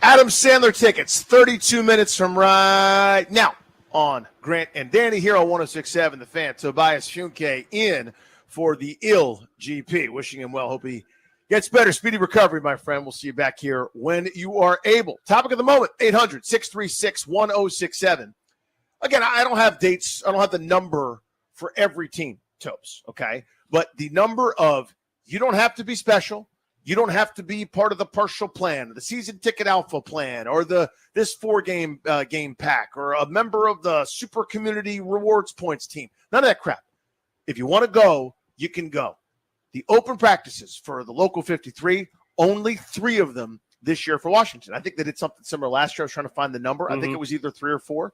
Adam Sandler tickets, 32 minutes from right now on Grant and Danny here on 106.7 The Fan. Tobias Funke in for the ill GP. Wishing him well. Hope he gets better. Speedy recovery, my friend. We'll see you back here when you are able. Topic of the moment, 800-636-1067. Again, I don't have dates. I don't have the number for every team, Topes, okay? But the number of, you don't have to be special. You don't have to be part of the partial plan, the season ticket alpha plan, or this 4-game game pack, or a member of the super community rewards points team. None of that crap. If you want to go, you can go. The open practices for the local 53, only 3 of them this year for Washington. I think they did something similar last year. I was trying to find the number. I think it was either 3 or 4.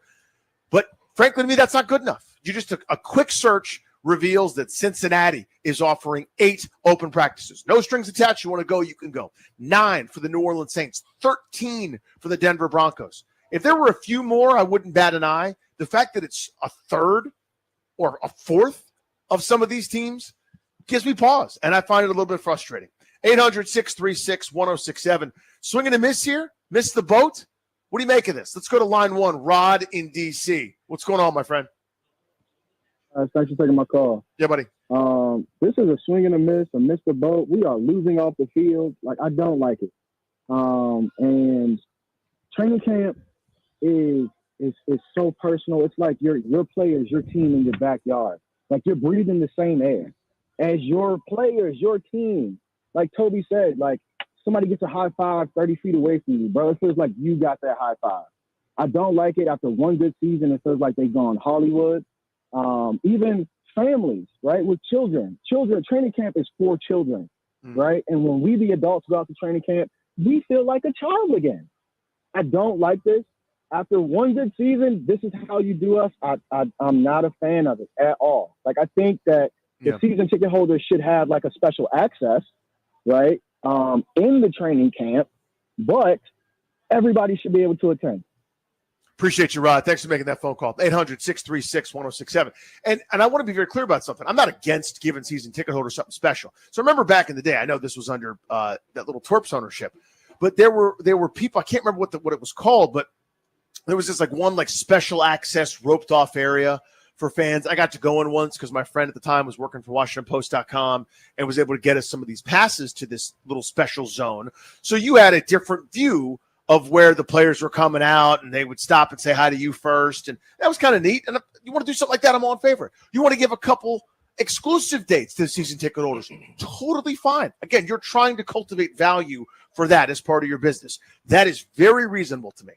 But frankly, to me, that's not good enough. You just took a quick search reveals that Cincinnati is offering 8 open practices. No strings attached. You want to go, you can go. 9 for the New Orleans Saints. 13 for the Denver Broncos. If there were a few more, I wouldn't bat an eye. The fact that it's a third or a fourth of some of these teams gives me pause, and I find it a little bit frustrating. 800-636-1067. Swing and a miss here? Miss the boat? What do you make of this? Let's go to line 1. Rod in D.C. What's going on, my friend? Thanks for taking my call. Yeah, buddy. This is a swing and a miss the boat. We are losing off the field. Like, I don't like it. And training camp is so personal. It's like your players, your team in your backyard. Like, you're breathing the same air as your players, your team. Like Toby said, like, somebody gets a high five 30 feet away from you, bro. It feels like you got that high five. I don't like it. After one good season, it feels like they've gone Hollywood. Even families, right, with children. Training camp is for children, right? And when we, the adults, go out to training camp, we feel like a child again. I don't like this. After one good season, this is how you do us. I'm not a fan of it at all. Like, I think that the season ticket holders should have like a special access, right, in the training camp, but everybody should be able to attend. Appreciate you, Rod. Thanks for making that phone call. 800-636-1067. And I want to be very clear about something. I'm not against giving season ticket holders something special. So remember back in the day, I know this was under that little Twerps ownership, but there were people, I can't remember what it was called, but there was this like one like special access roped off area for fans. I got to go in once because my friend at the time was working for WashingtonPost.com and was able to get us some of these passes to this little special zone. So you had a different view of where the players were coming out, and they would stop and say hi to you first. And that was kind of neat. And if you want to do something like that, I'm all in favor. You want to give a couple exclusive dates to the season ticket holders, totally fine. Again, you're trying to cultivate value for that as part of your business. That is very reasonable to me.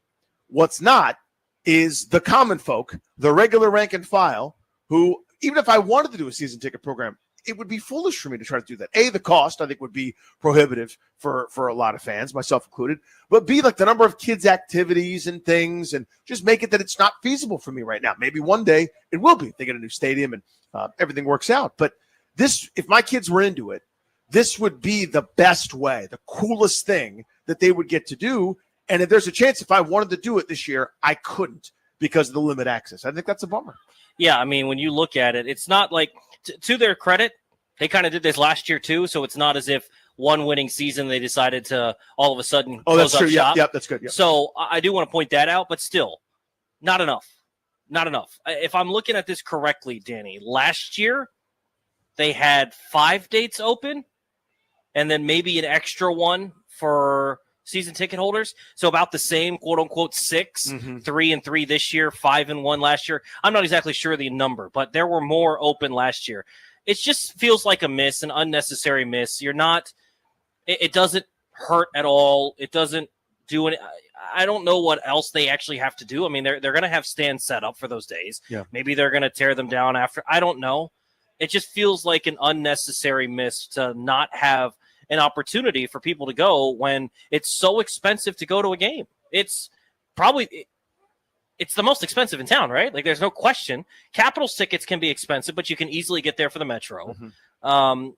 What's not is the common folk, the regular rank and file, who, even if I wanted to do a season ticket program, it would be foolish for me to try to do that. A, the cost, I think, would be prohibitive for a lot of fans, myself included. But B, like the number of kids' activities and things, and just make it that it's not feasible for me right now. Maybe one day it will be if they get a new stadium and everything works out. But this, if my kids were into it, this would be the best way, the coolest thing that they would get to do. And if there's a chance, if I wanted to do it this year, I couldn't because of the limited access. I think that's a bummer. Yeah, I mean, when you look at it, it's not like to their credit, they kind of did this last year too. So it's not as if one winning season they decided to all of a sudden that's close up true. shop. Yep, that's good. Yep. So I do want to point that out, but still, not enough. Not enough. If I'm looking at this correctly, Danny, last year they had 5 dates open and then maybe an extra one for season ticket holders. So about the same, quote unquote, 6, 3 and 3 this year, 5 and 1 last year. I'm not exactly sure the number, but there were more open last year. It just feels like a miss, an unnecessary miss. You're not, it doesn't hurt at all. It doesn't do any. I don't know what else they actually have to do. I mean, they're going to have stands set up for those days. Yeah. Maybe they're going to tear them down after. I don't know. It just feels like an unnecessary miss to not have an opportunity for people to go when it's so expensive to go to a game. It's probably it's the most expensive in town, right? Like, there's no question. Capitals tickets can be expensive, but you can easily get there for the Metro.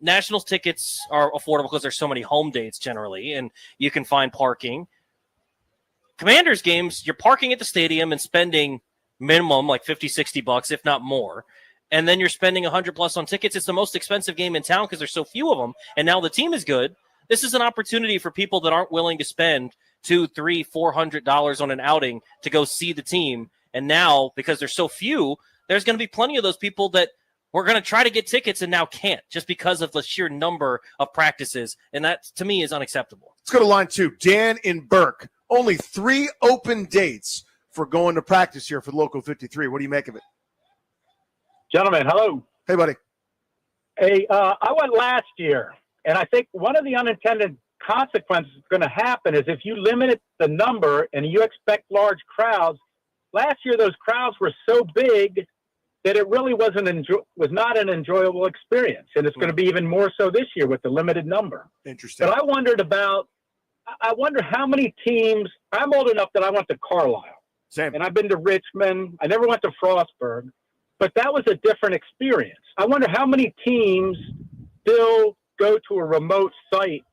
Nationals tickets are affordable because there's so many home dates generally, and you can find parking. Commanders games, you're parking at the stadium and spending minimum like $50-$60, if not more. And then you're spending $100+ on tickets. It's the most expensive game in town because there's so few of them. And now the team is good. This is an opportunity for people that aren't willing to spend $200, $300, $400 on an outing to go see the team. And now, because there's so few, there's going to be plenty of those people that were going to try to get tickets and now can't just because of the sheer number of practices. And that, to me, is unacceptable. Let's go to line 2. Dan in Burke. Only 3 open dates for going to practice here for Local 53. What do you make of it? Gentlemen, hello. Hey, buddy. Hey, I went last year, and I think one of the unintended consequences that's going to happen is if you limit the number and you expect large crowds. Last year, those crowds were so big that it really was not an enjoyable experience, and it's going to be even more so this year with the limited number. Interesting. But I wonder how many teams. I'm old enough that I went to Carlisle, Same. and I've been to Richmond. I never went to Frostburg. But that was a different experience. I wonder how many teams still go to a remote site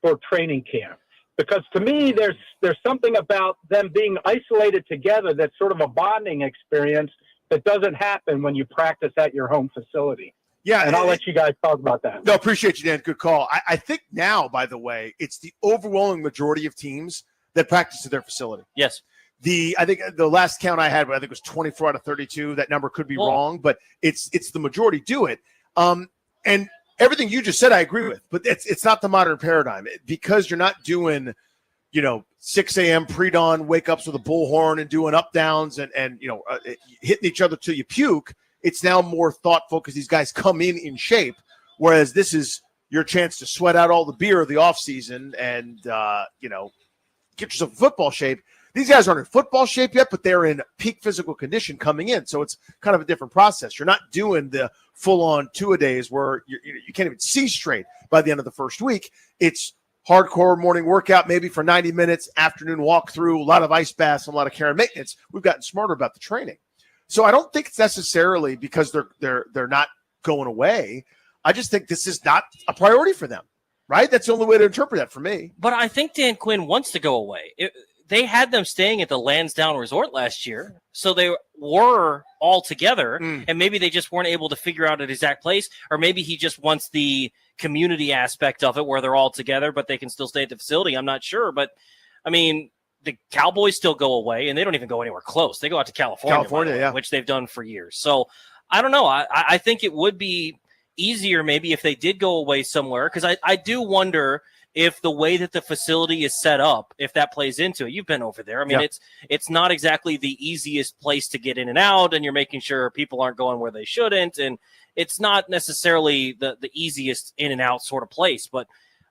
for training camp. Because to me, there's something about them being isolated together that's sort of a bonding experience that doesn't happen when you practice at your home facility. Yeah, and I'll let you guys talk about that. No, appreciate you, Dan. Good call. I think now, by the way, it's the overwhelming majority of teams that practice at their facility. Yes. I think the last count I had, I think it was 24 out of 32. That number could be wrong, but it's the majority do it. And everything you just said, I agree with, but it's not the modern paradigm because you're not doing, 6 a.m. pre-dawn wake ups with a bullhorn and doing up downs and hitting each other till you puke. It's now more thoughtful because these guys come in shape, whereas this is your chance to sweat out all the beer of the off season and get yourself in football shape. These guys aren't in football shape yet, but they're in peak physical condition coming in. So it's kind of a different process. You're not doing the full-on two-a-days where you can't even see straight by the end of the first week. It's hardcore morning workout, maybe for 90 minutes, afternoon walkthrough, a lot of ice baths, and a lot of care and maintenance. We've gotten smarter about the training. So I don't think it's necessarily because they're not going away. I just think this is not a priority for them, right? That's the only way to interpret that for me. But I think Dan Quinn wants to go away. They had them staying at the Lansdowne Resort last year, so they were all together, and maybe they just weren't able to figure out an exact place, or maybe he just wants the community aspect of it where they're all together, but they can still stay at the facility. I'm not sure, but, I mean, the Cowboys still go away, and they don't even go anywhere close. They go out to California, which they've done for years. So, I don't know. I think it would be easier maybe if they did go away somewhere, because I do wonder – if the way that the facility is set up, if that plays into it. You've been over there. I mean, it's not exactly the easiest place to get in and out, and you're making sure people aren't going where they shouldn't, and it's not necessarily the easiest in and out sort of place. But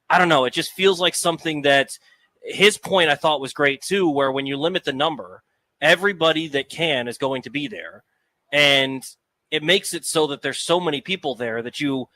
I don't know. It just feels like something that his point I thought was great too, where when you limit the number, everybody that can is going to be there, and it makes it so that there's so many people there that you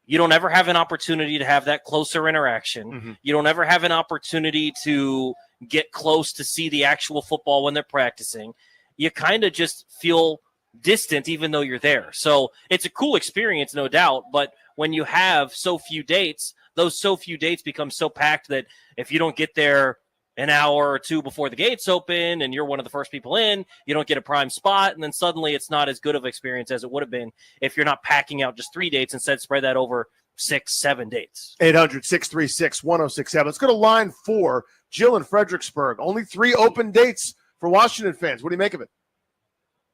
don't ever have an opportunity to have that closer interaction. You don't ever have an opportunity to get close to see the actual football when they're practicing. You kind of just feel distant even though you're there. So it's a cool experience, no doubt. But when you have so few dates, those so few dates become so packed that if you don't get there an hour or two before the gates open and you're one of the first people in, you don't get a prime spot, and then suddenly it's not as good of an experience as it would have been if you're not packing out just 3 dates, instead spread that over 6-7 dates. 800-636-1067. Let's go to line 4, Jill in Fredericksburg. Only 3 open dates for Washington fans. What do you make of it?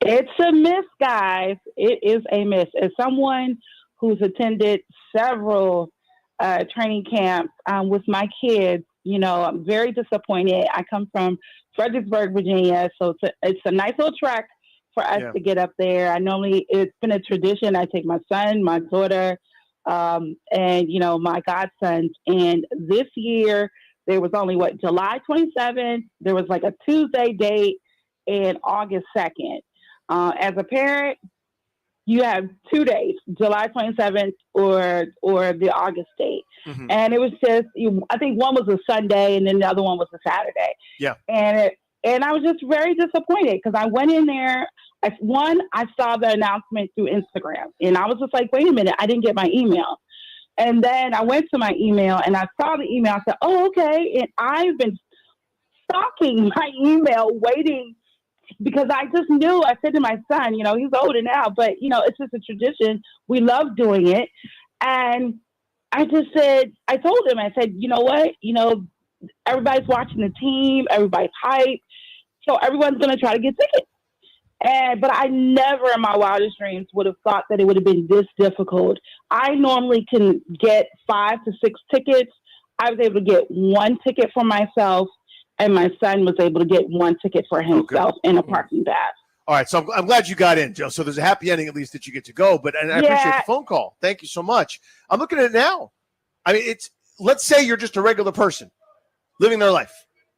It's a miss, guys. It is a miss. As someone who's attended several training camps with my kids, you know, I'm very disappointed. I come from Fredericksburg, Virginia, so it's a nice little trek for us to get up there. It's been a tradition. I take my son, my daughter, and, you know, my godsons. And this year, there was only, July 27th. There was like a Tuesday date and August 2nd. As a parent, you have 2 days, July 27th or the August date. Mm-hmm. And it was just, I think one was a Sunday and then the other one was a Saturday. Yeah. And I was just very disappointed because I went in there. I saw the announcement through Instagram and I was just like, wait a minute, I didn't get my email. And then I went to my email and I saw the email. I said, oh, okay. And I've been stalking my email waiting because I just knew. I said to my son, you know, he's older now, but, you know, it's just a tradition. We love doing it. And I told him, I said, you know what? You know, everybody's watching the team. Everybody's hyped. So everyone's going to try to get tickets. But I never in my wildest dreams would have thought that it would have been this difficult. I normally can get 5 to 6 tickets. I was able to get 1 ticket for myself, and my son was able to get 1 ticket for himself in a parking pass. All right, so I'm glad you got in, Joe. So there's a happy ending at least that you get to go. But I appreciate the phone call. Thank you so much. I'm looking at it now. I mean, let's say you're just a regular person living their life,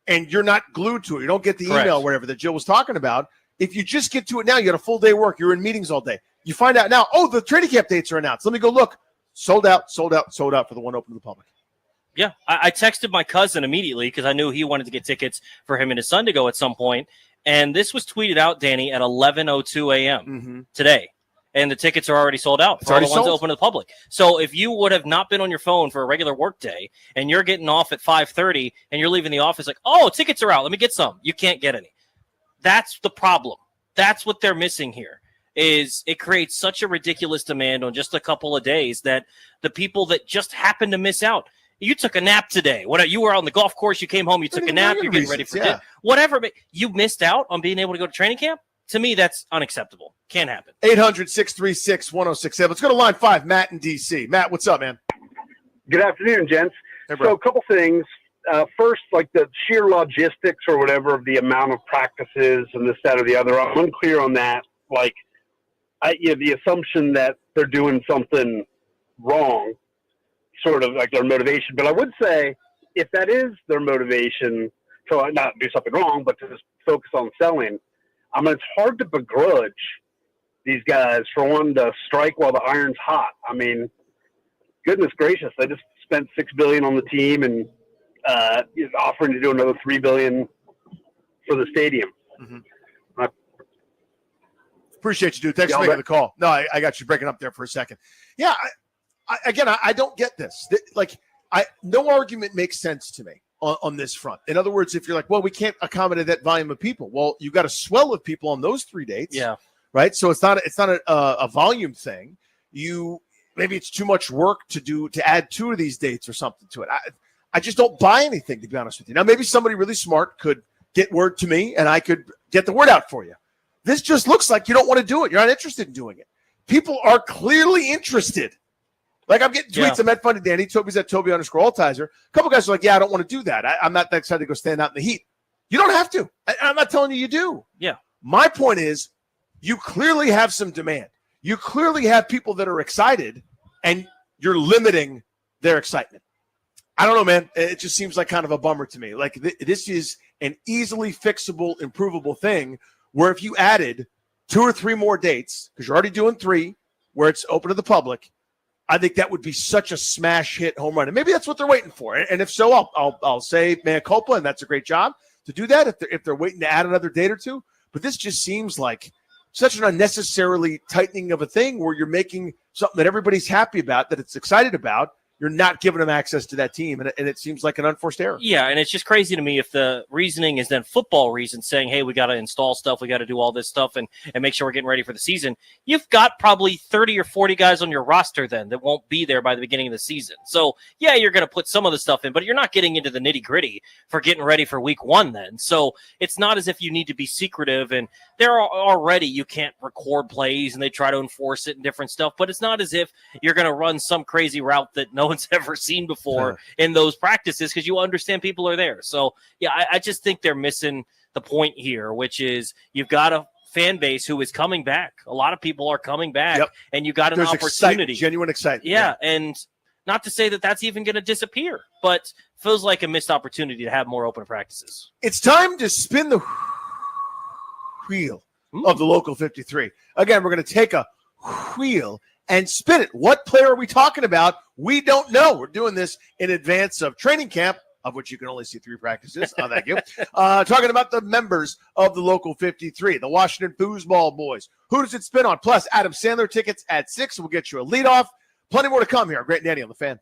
and you're not glued to it. You don't get the email, whatever that Jill was talking about. If you just get to it now, you got a full day work. You're in meetings all day. You find out now, oh, the training camp dates are announced. Let me go look. Sold out for the one open to the public. Yeah, I texted my cousin immediately because I knew he wanted to get tickets for him and his son to go at some point. And this was tweeted out, Danny, at 11:02 a.m. Today. And the tickets are already sold out for all the ones open to the public. So if you would have not been on your phone for a regular work day and you're getting off at 5:30 and you're leaving the office like, oh, tickets are out. Let me get some. You can't get any. That's the problem. That's what they're missing here. Is it creates such a ridiculous demand on just a couple of days that the people that just happen to miss out. You took a nap today. You were on the golf course. You came home. You took a nap. You're getting ready for dinner. Whatever. But you missed out on being able to go to training camp. To me, that's unacceptable. Can't happen. 800-636-1067. Let's go to line 5, Matt in D.C. Matt, what's up, man? Good afternoon, gents. Hey, so a couple things. First, like the sheer logistics or whatever of the amount of practices and this, that, or the other. I'm unclear on that. Like, the assumption that they're doing something wrong, sort of like their motivation. But I would say if that is their motivation to not do something wrong, but to just focus on selling, I mean, it's hard to begrudge these guys for wanting to strike while the iron's hot. I mean, goodness gracious, they just spent $6 billion on the team and is offering to do another $3 billion for the stadium. Mm-hmm. Appreciate you, dude. Thanks for making the call. No, I got you breaking up there for a second. Yeah, I don't get this. No argument makes sense to me on this front. In other words, if you're like, well, we can't accommodate that volume of people. Well, you've got a swell of people on those 3 dates. Yeah. Right. So it's not a volume thing. Maybe it's too much work to add 2 of these dates or something to it. I just don't buy anything, to be honest with you. Now, maybe somebody really smart could get word to me and I could get the word out for you. This just looks like you don't want to do it. You're not interested in doing it. People are clearly interested. Like, I'm getting tweets. I'm at Funny Danny. Toby's at Toby_Altizer. A couple guys are like, yeah, I don't want to do that. I'm not that excited to go stand out in the heat. You don't have to. I'm not telling you do. Yeah. My point is, you clearly have some demand. You clearly have people that are excited, and you're limiting their excitement. I don't know, man. It just seems like kind of a bummer to me. Like, this is an easily fixable, improvable thing where if you added 2 or 3 more dates, because you're already doing 3 where it's open to the public, I think that would be such a smash hit home run. And maybe that's what they're waiting for. And if so, I'll say mea culpa, and that's a great job to do that if they're waiting to add another date or 2. But this just seems like such an unnecessarily tightening of a thing where you're making something that everybody's happy about, that it's excited about, you're not giving them access to that team, and it seems like an unforced error. Yeah, and it's just crazy to me if the reasoning is then football reasons saying, hey, we got to install stuff, we got to do all this stuff and make sure we're getting ready for the season. You've got probably 30 or 40 guys on your roster then that won't be there by the beginning of the season. So, yeah, you're going to put some of the stuff in, but you're not getting into the nitty-gritty for getting ready for week 1 then. So it's not as if you need to be secretive, and there are already you can't record plays and they try to enforce it and different stuff, but it's not as if you're going to run some crazy route that no one's ever seen before in those practices because you understand people are there. So, yeah, I just think they're missing the point here, which is you've got a fan base who is coming back. A lot of people are coming back, and you got an opportunity. Genuine excitement. Yeah, and not to say that that's even going to disappear, but feels like a missed opportunity to have more open practices. It's time to spin the wheel of the local 53. Again, we're going to take a wheel and spin it. What player are we talking about? We don't know. We're doing this in advance of training camp, of which you can only see 3 practices. Oh, thank you. Talking about the members of the local 53, the Washington Foosball Boys. Who does it spin on? Plus, Adam Sandler tickets at 6. We'll get you a leadoff. Plenty more to come here. Great Nanny on the Fan.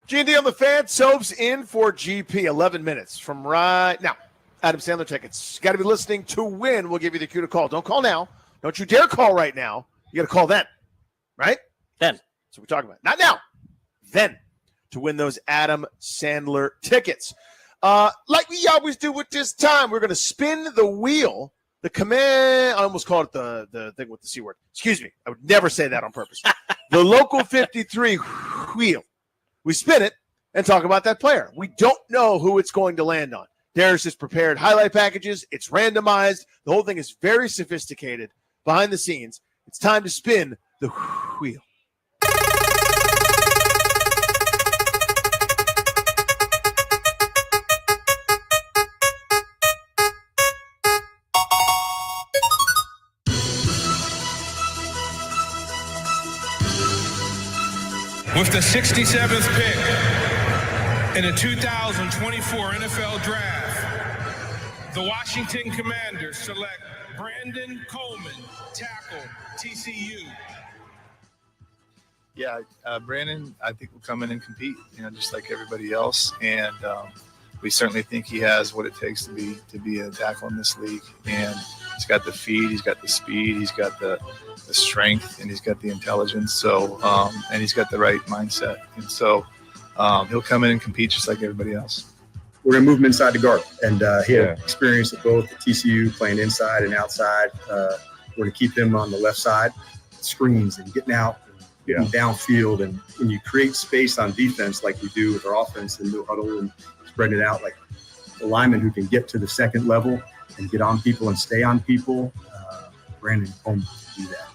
G&D on the Fan, Sobes in for GP. 11 minutes from right now. Adam Sandler tickets. Got to be listening to win. We'll give you the cue to call. Don't call now. Don't you dare call right now. You got to call then, right? Then. That's what we're talking about. Not now. Then to win those Adam Sandler tickets. Like we always do with this time, we're going to spin the wheel. The command, I almost called it the thing with the C word. Excuse me. I would never say that on purpose. The Local 53 wheel. We spin it and talk about that player. We don't know who it's going to land on. There's his prepared highlight packages. It's randomized. The whole thing is very sophisticated behind the scenes. It's time to spin the wheel. With the 67th pick in the 2024 NFL Draft, the Washington Commanders select Brandon Coleman, tackle, TCU. Yeah, Brandon, I think will come in and compete, just like everybody else, and we certainly think he has what it takes to be a tackle in this league. And he's got the feed, he's got the speed, he's got the strength, and he's got the intelligence. So, and he's got the right mindset. And so, he'll come in and compete just like everybody else. We're going to move him inside the guard, and he had experience at both the TCU playing inside and outside. We're going to keep him on the left side, screens and getting out and downfield. And when you create space on defense like we do with our offense and no huddle and spreading it out, like the lineman who can get to the second level and get on people and stay on people, Brandon Coleman can do that.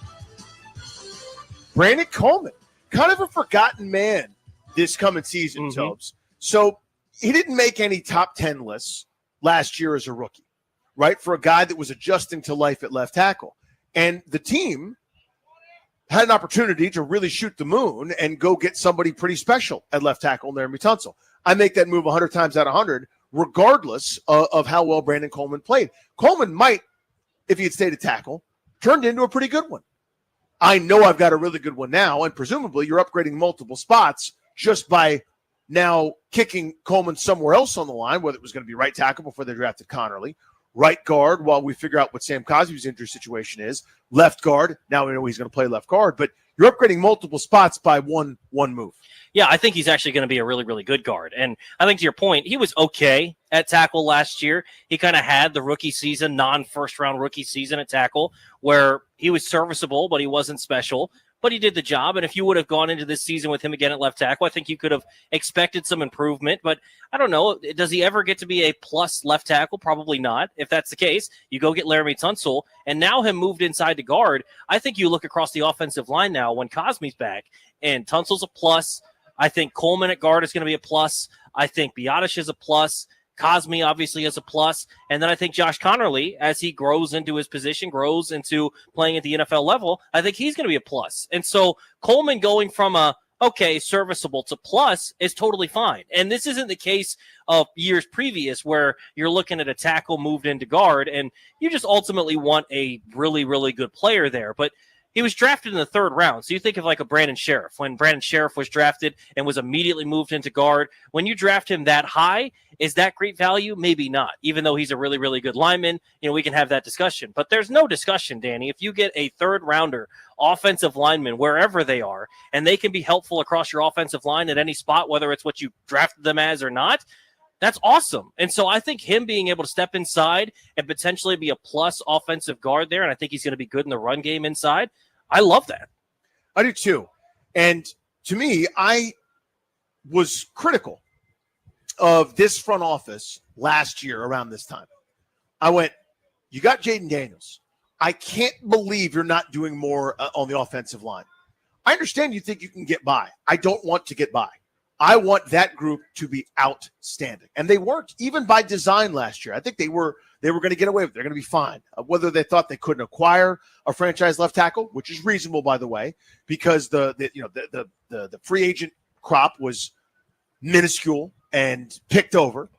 Brandon Coleman, kind of a forgotten man this coming season, Tobes. So he didn't make any top 10 lists last year as a rookie, right? For a guy that was adjusting to life at left tackle. And the team had an opportunity to really shoot the moon and go get somebody pretty special at left tackle, Laremy Tunsil. I make that move 100 times out of 100, regardless of how well Brandon Coleman played. Coleman might, if he had stayed at tackle, turned into a pretty good one. I know I've got a really good one now, and presumably you're upgrading multiple spots just by now kicking Coleman somewhere else on the line, whether it was going to be right tackle before they drafted Connerly, right guard while we figure out what Sam Cosby's injury situation is, left guard. Now we know he's going to play left guard, but you're upgrading multiple spots by one move. Yeah, I think he's actually going to be a really, really good guard. And I think to your point, he was okay at tackle last year. He kind of had the rookie season, non-first-round rookie season at tackle, where he was serviceable, but he wasn't special. But he did the job, and if you would have gone into this season with him again at left tackle, I think you could have expected some improvement. But I don't know, does he ever get to be a plus left tackle? Probably not. If that's the case, you go get Laremy Tunsil, and now him moved inside to guard. I think you look across the offensive line now when Cosme's back, and Tunsil's a plus. I think Coleman at guard is going to be a plus. I think Biadasz is a plus. Cosme obviously is a plus. And then I think Josh Connerly, as he grows into his position, grows into playing at the NFL level, I think he's going to be a plus. And so Coleman going from serviceable to plus is totally fine. And this isn't the case of years previous where you're looking at a tackle moved into guard and you just ultimately want a really, really good player there. But he was drafted in the third round. So you think of like a Brandon Sheriff. When Brandon Sheriff was drafted and was immediately moved into guard, when you draft him that high, is that great value? Maybe not. Even though he's a really, really good lineman, we can have that discussion. But there's no discussion, Danny. If you get a third rounder offensive lineman, wherever they are, and they can be helpful across your offensive line at any spot, whether it's what you drafted them as or not, that's awesome. And so I think him being able to step inside and potentially be a plus offensive guard there, and I think he's going to be good in the run game inside, I love that. I do too. And to me, I was critical of this front office last year around this time. I went, you got Jaden Daniels. I can't believe you're not doing more on the offensive line. I understand you think you can get by. I don't want to get by. I want that group to be outstanding. And they weren't, even by design last year. I think they were going to get away with it. They're going to be fine. Whether they thought they couldn't acquire a franchise left tackle, which is reasonable, by the way, because the free agent crop was minuscule and picked over.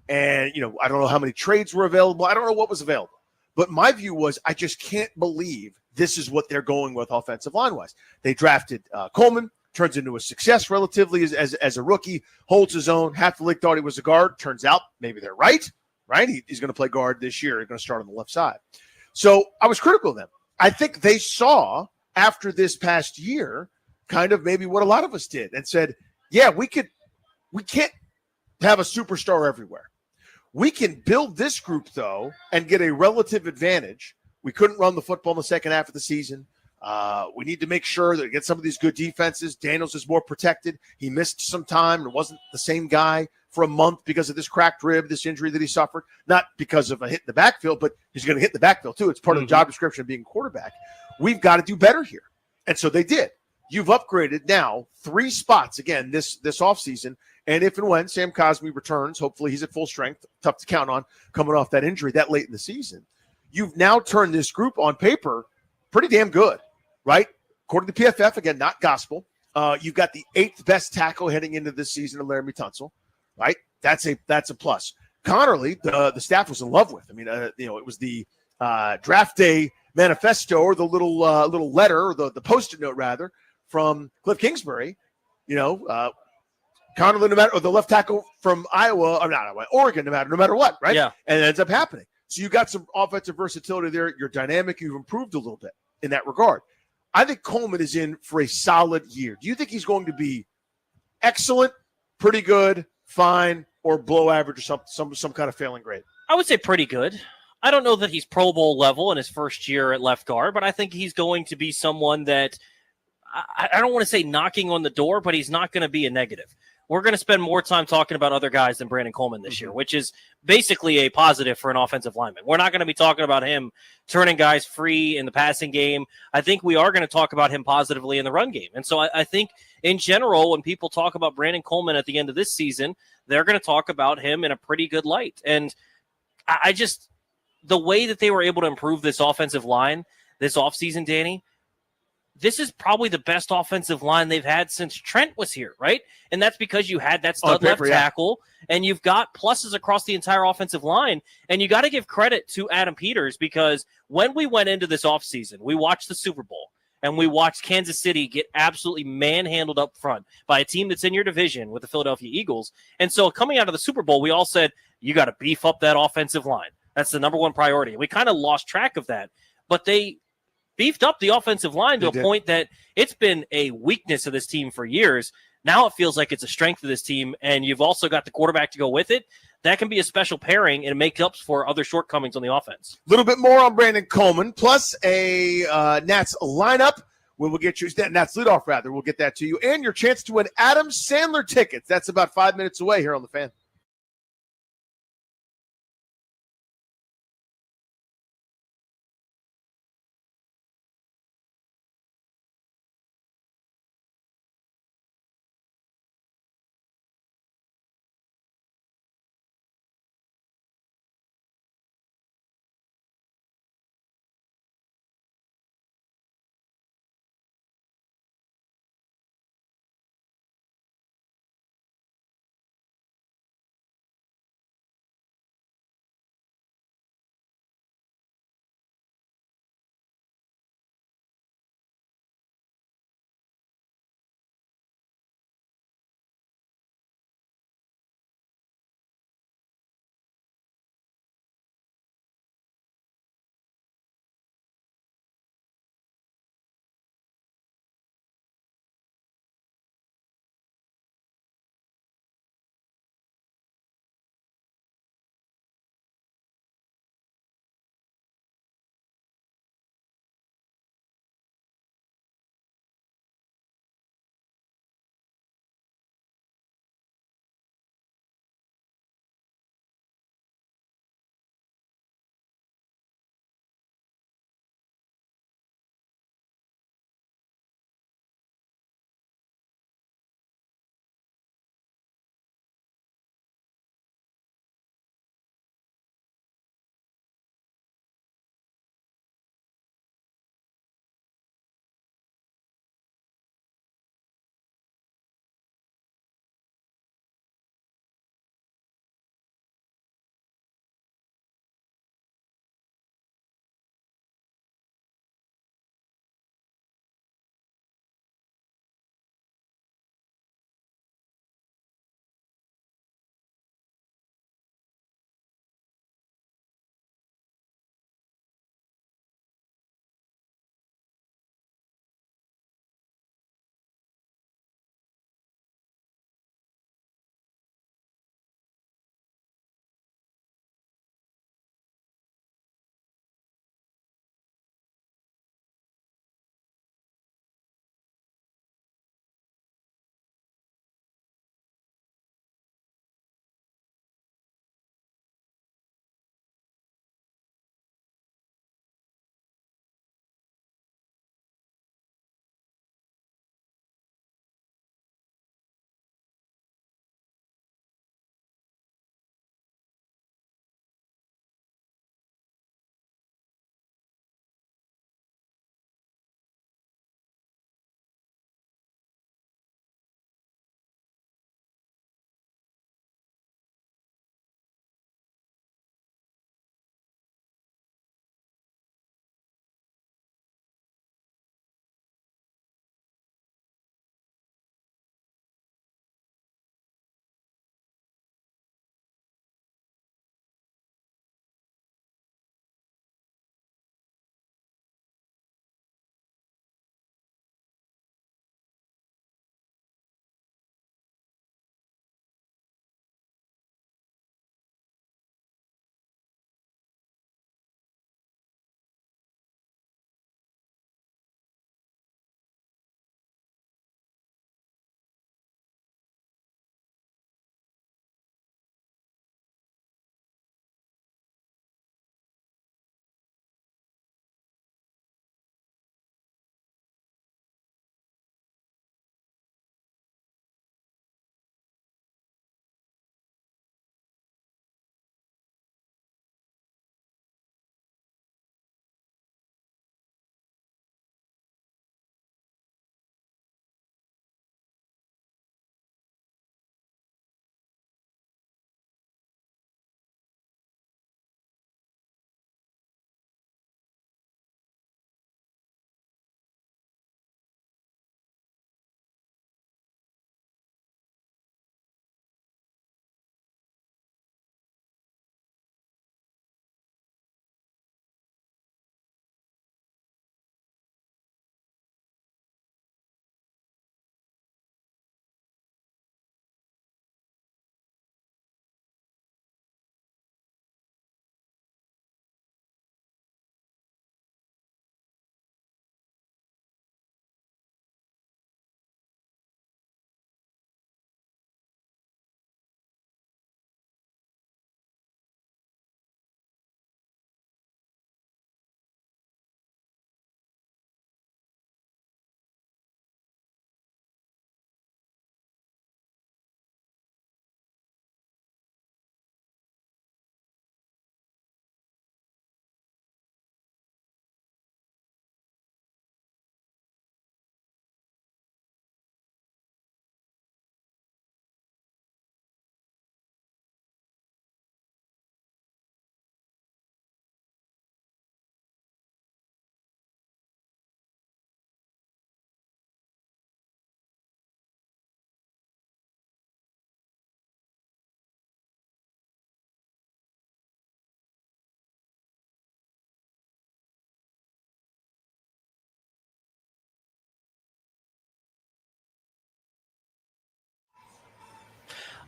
And, I don't know how many trades were available. I don't know what was available. But my view was I just can't believe this is what they're going with offensive line-wise. They drafted Coleman. turns into a success relatively as a rookie, holds his own. Half the league thought he was a guard. Turns out maybe they're right? He's going to play guard this year. He's going to start on the left side. So I was critical of them. I think they saw after this past year kind of maybe what a lot of us did and said, yeah, we can't have a superstar everywhere. We can build this group, though, and get a relative advantage. We couldn't run the football in the second half of the season. We need to make sure that we get some of these good defenses. Daniels is more protected. He missed some time and wasn't the same guy for a month because of this cracked rib, this injury that he suffered. Not because of a hit in the backfield, but he's going to hit the backfield, too. It's part of the job description of being a quarterback. We've got to do better here. And so they did. You've upgraded now 3 spots, again, this offseason. And if and when Sam Cosmi returns, hopefully he's at full strength, tough to count on coming off that injury that late in the season. You've now turned this group on paper pretty damn good, right? According to PFF, again, not gospel. You've got the 8th best tackle heading into this season of Laramie Tunsil, right? That's a plus. Connerly, the staff was in love with. I mean, it was the draft day manifesto or the little letter or the post-it note rather from Cliff Kingsbury. Connerly, no matter, or the left tackle from Iowa, or not Iowa, Oregon, no matter what, right? Yeah. And it ends up happening. So you got some offensive versatility there. You're dynamic. You've improved a little bit in that regard. I think Coleman is in for a solid year. Do you think he's going to be excellent, pretty good, fine, or below average or some kind of failing grade? I would say pretty good. I don't know that he's Pro Bowl level in his first year at left guard, but I think he's going to be someone that I don't want to say knocking on the door, but he's not going to be a negative. We're going to spend more time talking about other guys than Brandon Coleman this year, which is basically a positive for an offensive lineman. We're not going to be talking about him turning guys free in the passing game. I think we are going to talk about him positively in the run game. And so I think in general, when people talk about Brandon Coleman at the end of this season, they're going to talk about him in a pretty good light. And I just, the way that they were able to improve this offensive line this offseason, Danny, this is probably the best offensive line they've had since Trent was here, right? And that's because you had that stud left tackle, and you've got pluses across the entire offensive line. And you got to give credit to Adam Peters, because when we went into this offseason, we watched the Super Bowl, and we watched Kansas City get absolutely manhandled up front by a team that's in your division with the Philadelphia Eagles. And so coming out of the Super Bowl, we all said, you got to beef up that offensive line. That's the number one priority. We kind of lost track of that, but they beefed up the offensive line to a point that it's been a weakness of this team for years. Now it feels like it's a strength of this team, and you've also got the quarterback to go with it. That can be a special pairing and make up for other shortcomings on the offense. A little bit more on Brandon Coleman, plus a Nats lineup. We will get you Nats leadoff, rather. We'll get that to you, and your chance to win Adam Sandler tickets. That's about 5 minutes away here on The Fan.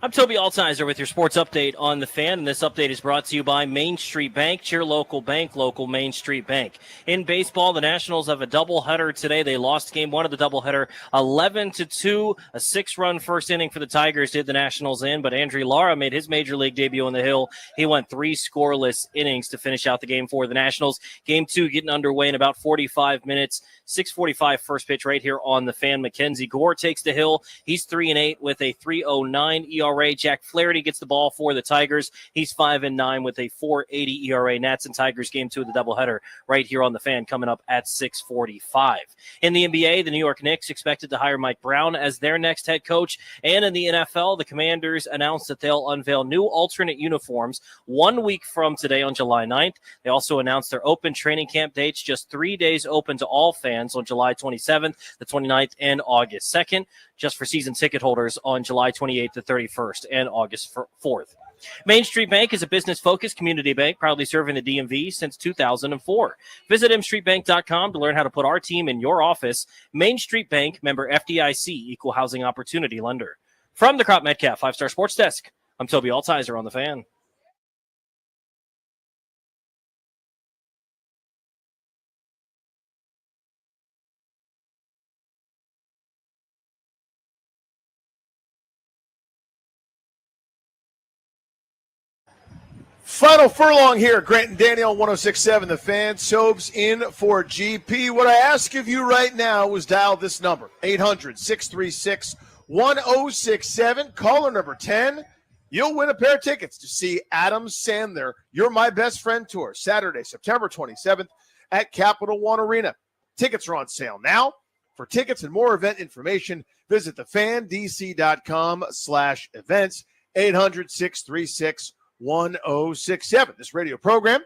I'm Toby Altizer with your sports update on The Fan, and this update is brought to you by Main Street Bank. Cheer local bank, local Main Street Bank. In baseball, the Nationals have a doubleheader today. They lost game one of the doubleheader 11-2. A 6-run first inning for the Tigers did the Nationals in, but Andrew Lara made his major league debut on the Hill. He went 3 scoreless innings to finish out the game for the Nationals. Game 2 getting underway in about 45 minutes. 6:45 first pitch right here on The Fan. Mackenzie Gore takes the Hill. He's 3-8 with a 3.09 ERA. Jack Flaherty gets the ball for the Tigers. He's 5-9 with a 4.80 ERA. Nats and Tigers game 2 of the doubleheader right here on The Fan coming up at 6:45. In the NBA, the New York Knicks expected to hire Mike Brown as their next head coach. And in the NFL, the Commanders announced that they'll unveil new alternate uniforms 1 week from today on July 9th. They also announced their open training camp dates, just 3 days open to all fans on July 27th, the 29th, and August 2nd, just for season ticket holders on July 28th, the 31st, and August 4th. Main Street Bank is a business-focused community bank proudly serving the DMV since 2004. Visit mstreetbank.com to learn how to put our team in your office. Main Street Bank, member FDIC, equal housing opportunity lender. From the Crop Metcalf 5-Star Sports Desk, I'm Toby Altizer on The Fan. Final furlong here, Grant and Daniel, 106.7 The Fan. Sobes in for GP. What I ask of you right now is dial this number, 800-636-1067. Caller number 10. You'll win a pair of tickets to see Adam Sandler, You're My Best Friend Tour, Saturday, September 27th at Capital One Arena. Tickets are on sale now. For tickets and more event information, visit thefandc.com/events, 800-636-1067. This radio program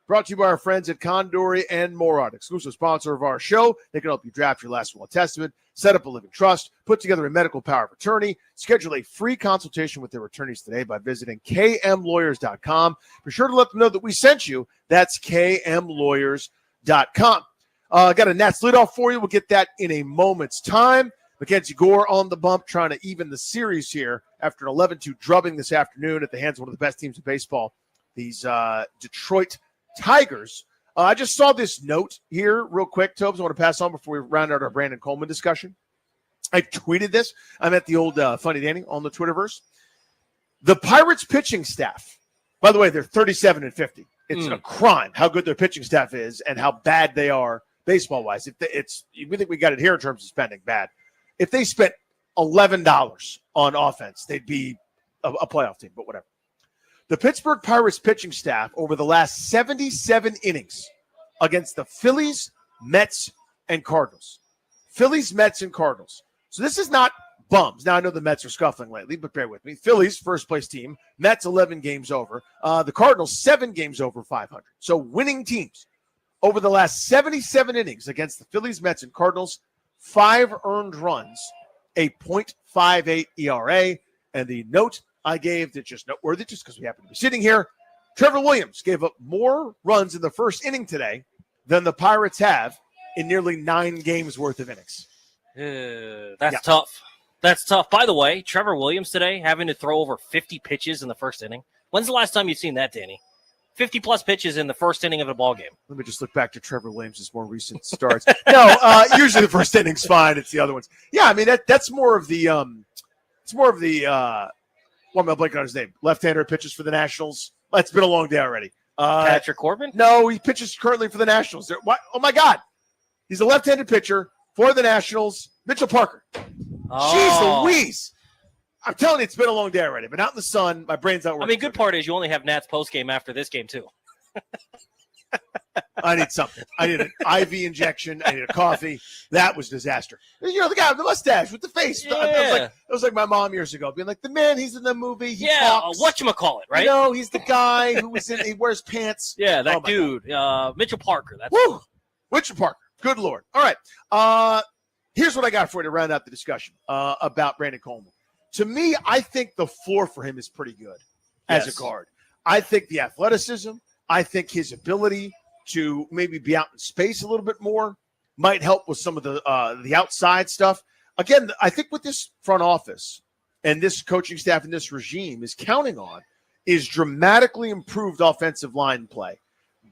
brought to you by our friends at Condori and Morad, exclusive sponsor of our show. They can help you draft your last will and testament, set up a living trust, put together a medical power of attorney. Schedule a free consultation with their attorneys today by visiting kmlawyers.com. Be sure to let them know that we sent you. That's kmlawyers.com. Got a Nats leadoff for you. We'll get that in a moment's time. Mackenzie Gore on the bump, trying to even the series here after an 11-2 drubbing this afternoon at the hands of one of the best teams in baseball, these Detroit Tigers. I just saw this note here real quick, Tobes, I want to pass on before we round out our Brandon Coleman discussion. I tweeted this. I'm at the old Funny Danny on the Twitterverse. The Pirates pitching staff, by the way, they're 37-50. It's a crime how good their pitching staff is and how bad they are baseball-wise. We think we got it here in terms of spending bad. If they spent $11 on offense, they'd be a playoff team, but whatever. The Pittsburgh Pirates pitching staff over the last 77 innings against the Phillies, Mets, and Cardinals. Phillies, Mets, and Cardinals. So this is not bums. Now, I know the Mets are scuffling lately, but bear with me. Phillies, first-place team. Mets, 11 games over. The Cardinals, 7 games over 500. So winning teams. Over the last 77 innings against the Phillies, Mets, and Cardinals, 5 earned runs, a .58 ERA, and the note I gave that's just noteworthy just because we happen to be sitting here, Trevor Williams gave up more runs in the first inning today than the Pirates have in nearly 9 games worth of innings. That's tough. That's tough. By the way, Trevor Williams today having to throw over 50 pitches in the first inning. When's the last time you've seen that, Danny? 50-plus pitches in the first inning of a ball game. Let me just look back to Trevor Williams' more recent starts. No, usually the first inning's fine. It's the other ones. Yeah, I mean that's more of the what am I blanking on his name? Left-hander pitches for the Nationals. It's been a long day already. Patrick Corbin? No, he pitches currently for the Nationals. What? Oh my God, he's a left-handed pitcher for the Nationals. Mitchell Parker. Jeez Louise. I'm telling you, it's been a long day already. Been out in the sun. My brain's not working. I mean, good part is you only have Nats postgame after this game, too. I need something. I need an IV injection. I need a coffee. That was disaster. You know, the guy with the mustache with the face. Yeah. That was like my mom years ago, being like, the man, he's in the movie. He talks. Whatchamacallit, right? You know, he's the guy who was in, he wears pants. Yeah, that dude. Mitchell Parker. That's Mitchell Parker. Good Lord. All right. Here's what I got for you to round out the discussion about Brandon Coleman. To me, I think the floor for him is pretty good as a guard. I think the athleticism, I think his ability to maybe be out in space a little bit more might help with some of the outside stuff. Again, I think with this front office, and this coaching staff and this regime is counting on is dramatically improved offensive line play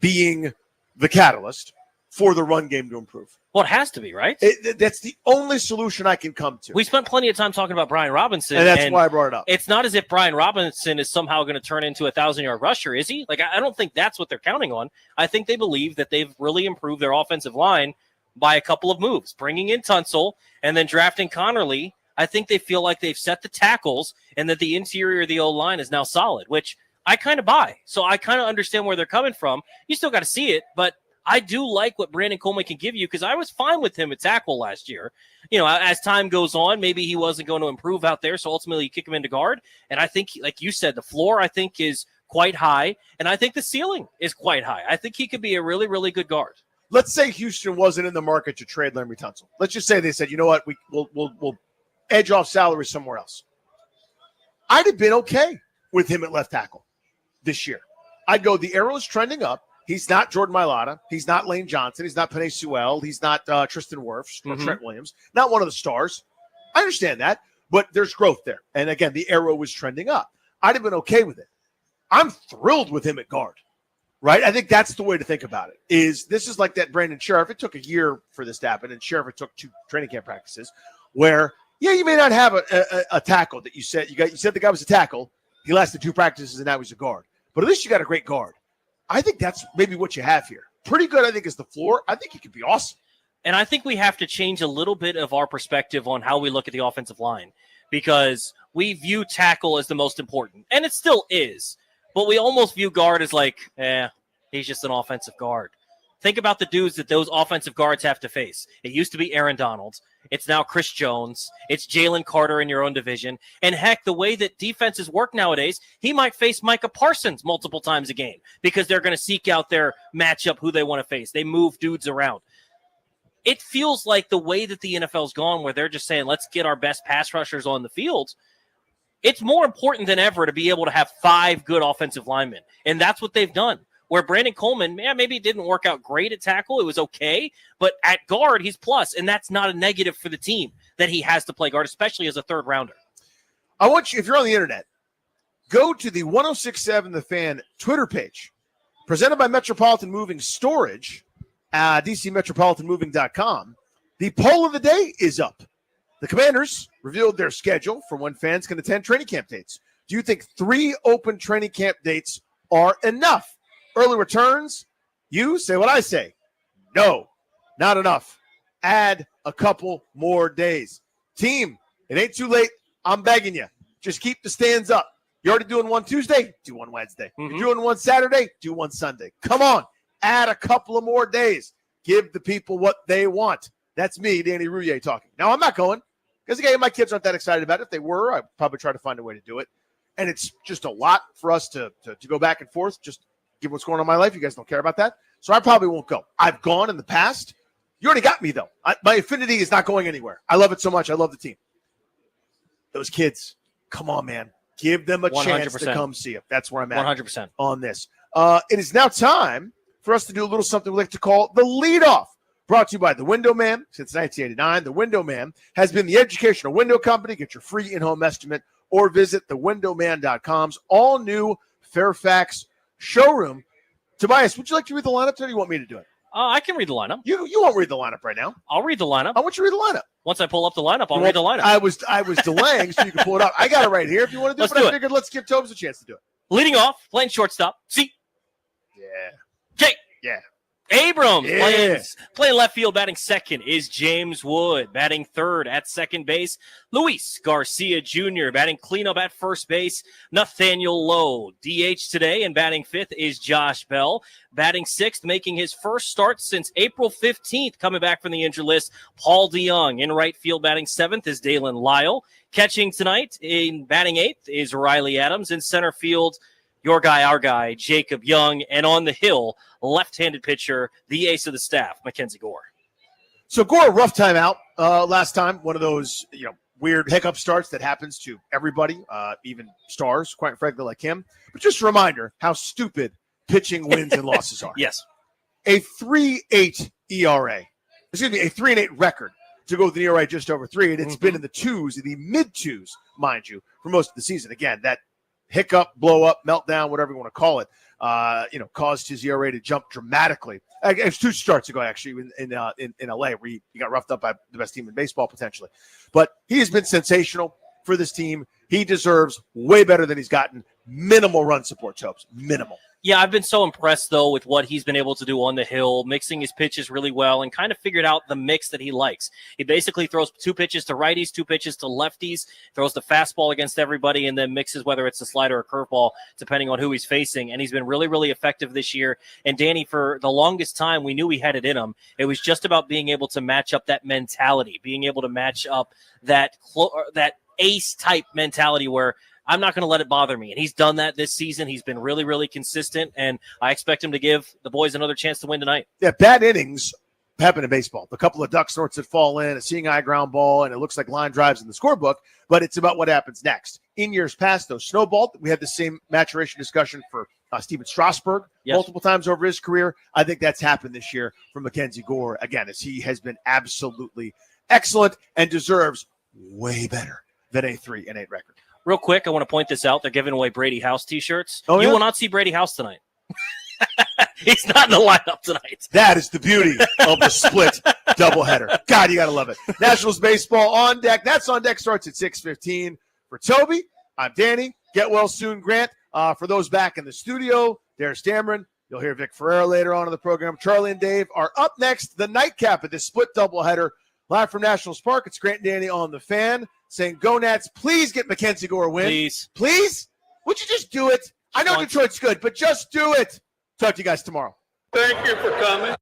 being the catalyst for the run game to improve. Well, it has to be, right? That's the only solution I can come to. We spent plenty of time talking about Brian Robinson. And that's why I brought it up. It's not as if Brian Robinson is somehow going to turn into a 1,000-yard rusher, is he? Like, I don't think that's what they're counting on. I think they believe that they've really improved their offensive line by a couple of moves, bringing in Tunsil and then drafting Connerly. I think they feel like they've set the tackles and that the interior of the O-line is now solid, which I kind of buy. So I kind of understand where they're coming from. You still got to see it, but I do like what Brandon Coleman can give you because I was fine with him at tackle last year. You know, as time goes on, maybe he wasn't going to improve out there, so ultimately you kick him into guard. And I think, like you said, the floor, I think, is quite high, and I think the ceiling is quite high. I think he could be a really, really good guard. Let's say Houston wasn't in the market to trade Laremy Tunsil. Let's just say they said, you know what, we'll edge off salary somewhere else. I'd have been okay with him at left tackle this year. I'd go, the arrow is trending up. He's not Jordan Mailata. He's not Lane Johnson. He's not Penei Sewell. He's not Tristan Wirfs or Trent Williams. Not one of the stars. I understand that, but there's growth there. And again, the arrow was trending up. I'd have been okay with it. I'm thrilled with him at guard, right? I think that's the way to think about it. This is like that Brandon Sheriff. It took a year for this to happen, and Sheriff, it took 2 training camp practices where, yeah, you may not have a tackle that you said. You said the guy was a tackle. He lasted 2 practices, and now he's a guard. But at least you got a great guard. I think that's maybe what you have here. Pretty good, I think, is the floor. I think he could be awesome. And I think we have to change a little bit of our perspective on how we look at the offensive line because we view tackle as the most important, and it still is. But we almost view guard as like, he's just an offensive guard. Think about the dudes that those offensive guards have to face. It used to be Aaron Donald. It's now Chris Jones. It's Jalen Carter in your own division. And heck, the way that defenses work nowadays, he might face Micah Parsons multiple times a game because they're going to seek out their matchup, who they want to face. They move dudes around. It feels like the way that the NFL's gone where they're just saying, let's get our best pass rushers on the field. It's more important than ever to be able to have 5 good offensive linemen. And that's what they've done. Where Brandon Coleman, maybe it didn't work out great at tackle. It was okay. But at guard, he's plus. And that's not a negative for the team that he has to play guard, especially as a third rounder. I want you, if you're on the internet, go to the 1067 The Fan Twitter page, presented by Metropolitan Moving Storage, DCMetropolitanMoving.com. The poll of the day is up. The Commanders revealed their schedule for when fans can attend training camp dates. Do you think 3 open training camp dates are enough? Early returns, you say what I say. No, not enough. Add a couple more days. Team, it ain't too late. I'm begging you. Just keep the stands up. You're already doing one Tuesday? Do one Wednesday. You're doing one Saturday? Do one Sunday. Come on. Add a couple of more days. Give the people what they want. That's me, Danny Rouillet, talking. Now, I'm not going because, again, my kids aren't that excited about it. If they were, I'd probably try to find a way to do it. And it's just a lot for us to go back and forth, just give what's going on in my life. You guys don't care about that. So I probably won't go. I've gone in the past. You already got me, though. My affinity is not going anywhere. I love it so much. I love the team. Those kids, come on, man. Give them a 100%. Chance to come see it. That's where I'm at 100% on this. It is now time for us to do a little something we like to call the leadoff. Brought to you by The Window Man since 1989. The Window Man has been the educational window company. Get your free in-home estimate or visit thewindowman.com's all-new Fairfax showroom. Tobias, would you like to read the lineup today, or do you want me to do it? I can read the lineup. You won't read the lineup right now. I'll read the lineup. I want you to read the lineup. Once I pull up the lineup, I'll read the lineup. I was delaying so you can pull it up. I got it right here if you want to do it, but I figured let's give Tobes a chance to do it. Leading off, playing shortstop. See? Yeah. Jake. Yeah. Abrams Yeah. playing left field, batting second is James Wood. Batting third at second base, Luis Garcia Jr. Batting cleanup at first base, Nathaniel Lowe. DH today and batting fifth is Josh Bell. Batting sixth, making his first start since April 15th, coming back from the injured list, Paul DeYoung. In right field, batting seventh is Dalen Lyle. Catching tonight in batting eighth is Riley Adams. In center field, your guy, our guy, Jacob Young. And on the hill, left-handed pitcher, the ace of the staff, Mackenzie Gore. So Gore, rough time out last time. One of those, weird hiccup starts that happens to everybody, even stars, quite frankly, like him. But just a reminder how stupid pitching wins and losses are. Yes. A 3.8 ERA. Excuse me, a 3.8 record. to go with an ERA just over 3, and it's been in the 2s, the mid-2s, mind you, for most of the season. Again, that hiccup, blow up, meltdown, whatever you want to call it, caused his ERA to jump dramatically. It was 2 starts ago, actually, in LA, where he got roughed up by the best team in baseball, potentially. But he has been sensational for this team. He deserves way better than he's gotten. Minimal run support, Chopes. Minimal. Yeah, I've been so impressed, though, with what he's been able to do on the hill, mixing his pitches really well and kind of figured out the mix that he likes. He basically throws 2 pitches to righties, 2 pitches to lefties, throws the fastball against everybody, and then mixes whether it's a slider or curveball, depending on who he's facing. And he's been really, really effective this year. And Danny, for the longest time, we knew he had it in him. It was just about being able to match up that mentality, being able to match up that ace-type mentality where I'm not going to let it bother me. And he's done that this season. He's been really, really consistent, and I expect him to give the boys another chance to win tonight. Yeah, bad innings happen in baseball. The couple of duck snorts that fall in, a seeing eye ground ball, and it looks like line drives in the scorebook, but it's about what happens next. In years past, though, snowballed. We had the same maturation discussion for Steven Strasburg multiple times over his career. I think that's happened this year for Mackenzie Gore, again, as he has been absolutely excellent and deserves way better than a 3-8 record. Real quick, I want to point this out. They're giving away Brady House T-shirts. Oh, You yeah? will not see Brady House tonight. He's not in the lineup tonight. That is the beauty of the split doubleheader. God, you got to love it. Nationals baseball on deck. That's on deck starts at 6:15. For Toby, I'm Danny. Get well soon, Grant. For those back in the studio, there's Dameron. You'll hear Vic Ferreira later on in the program. Charlie and Dave are up next. The nightcap of this split doubleheader. Live from Nationals Park, it's Grant and Danny on the Fan saying, go Nats, please get Mackenzie Gore a win. Please. Please? Would you just do it? I know Detroit's good, but just do it. Talk to you guys tomorrow. Thank you for coming.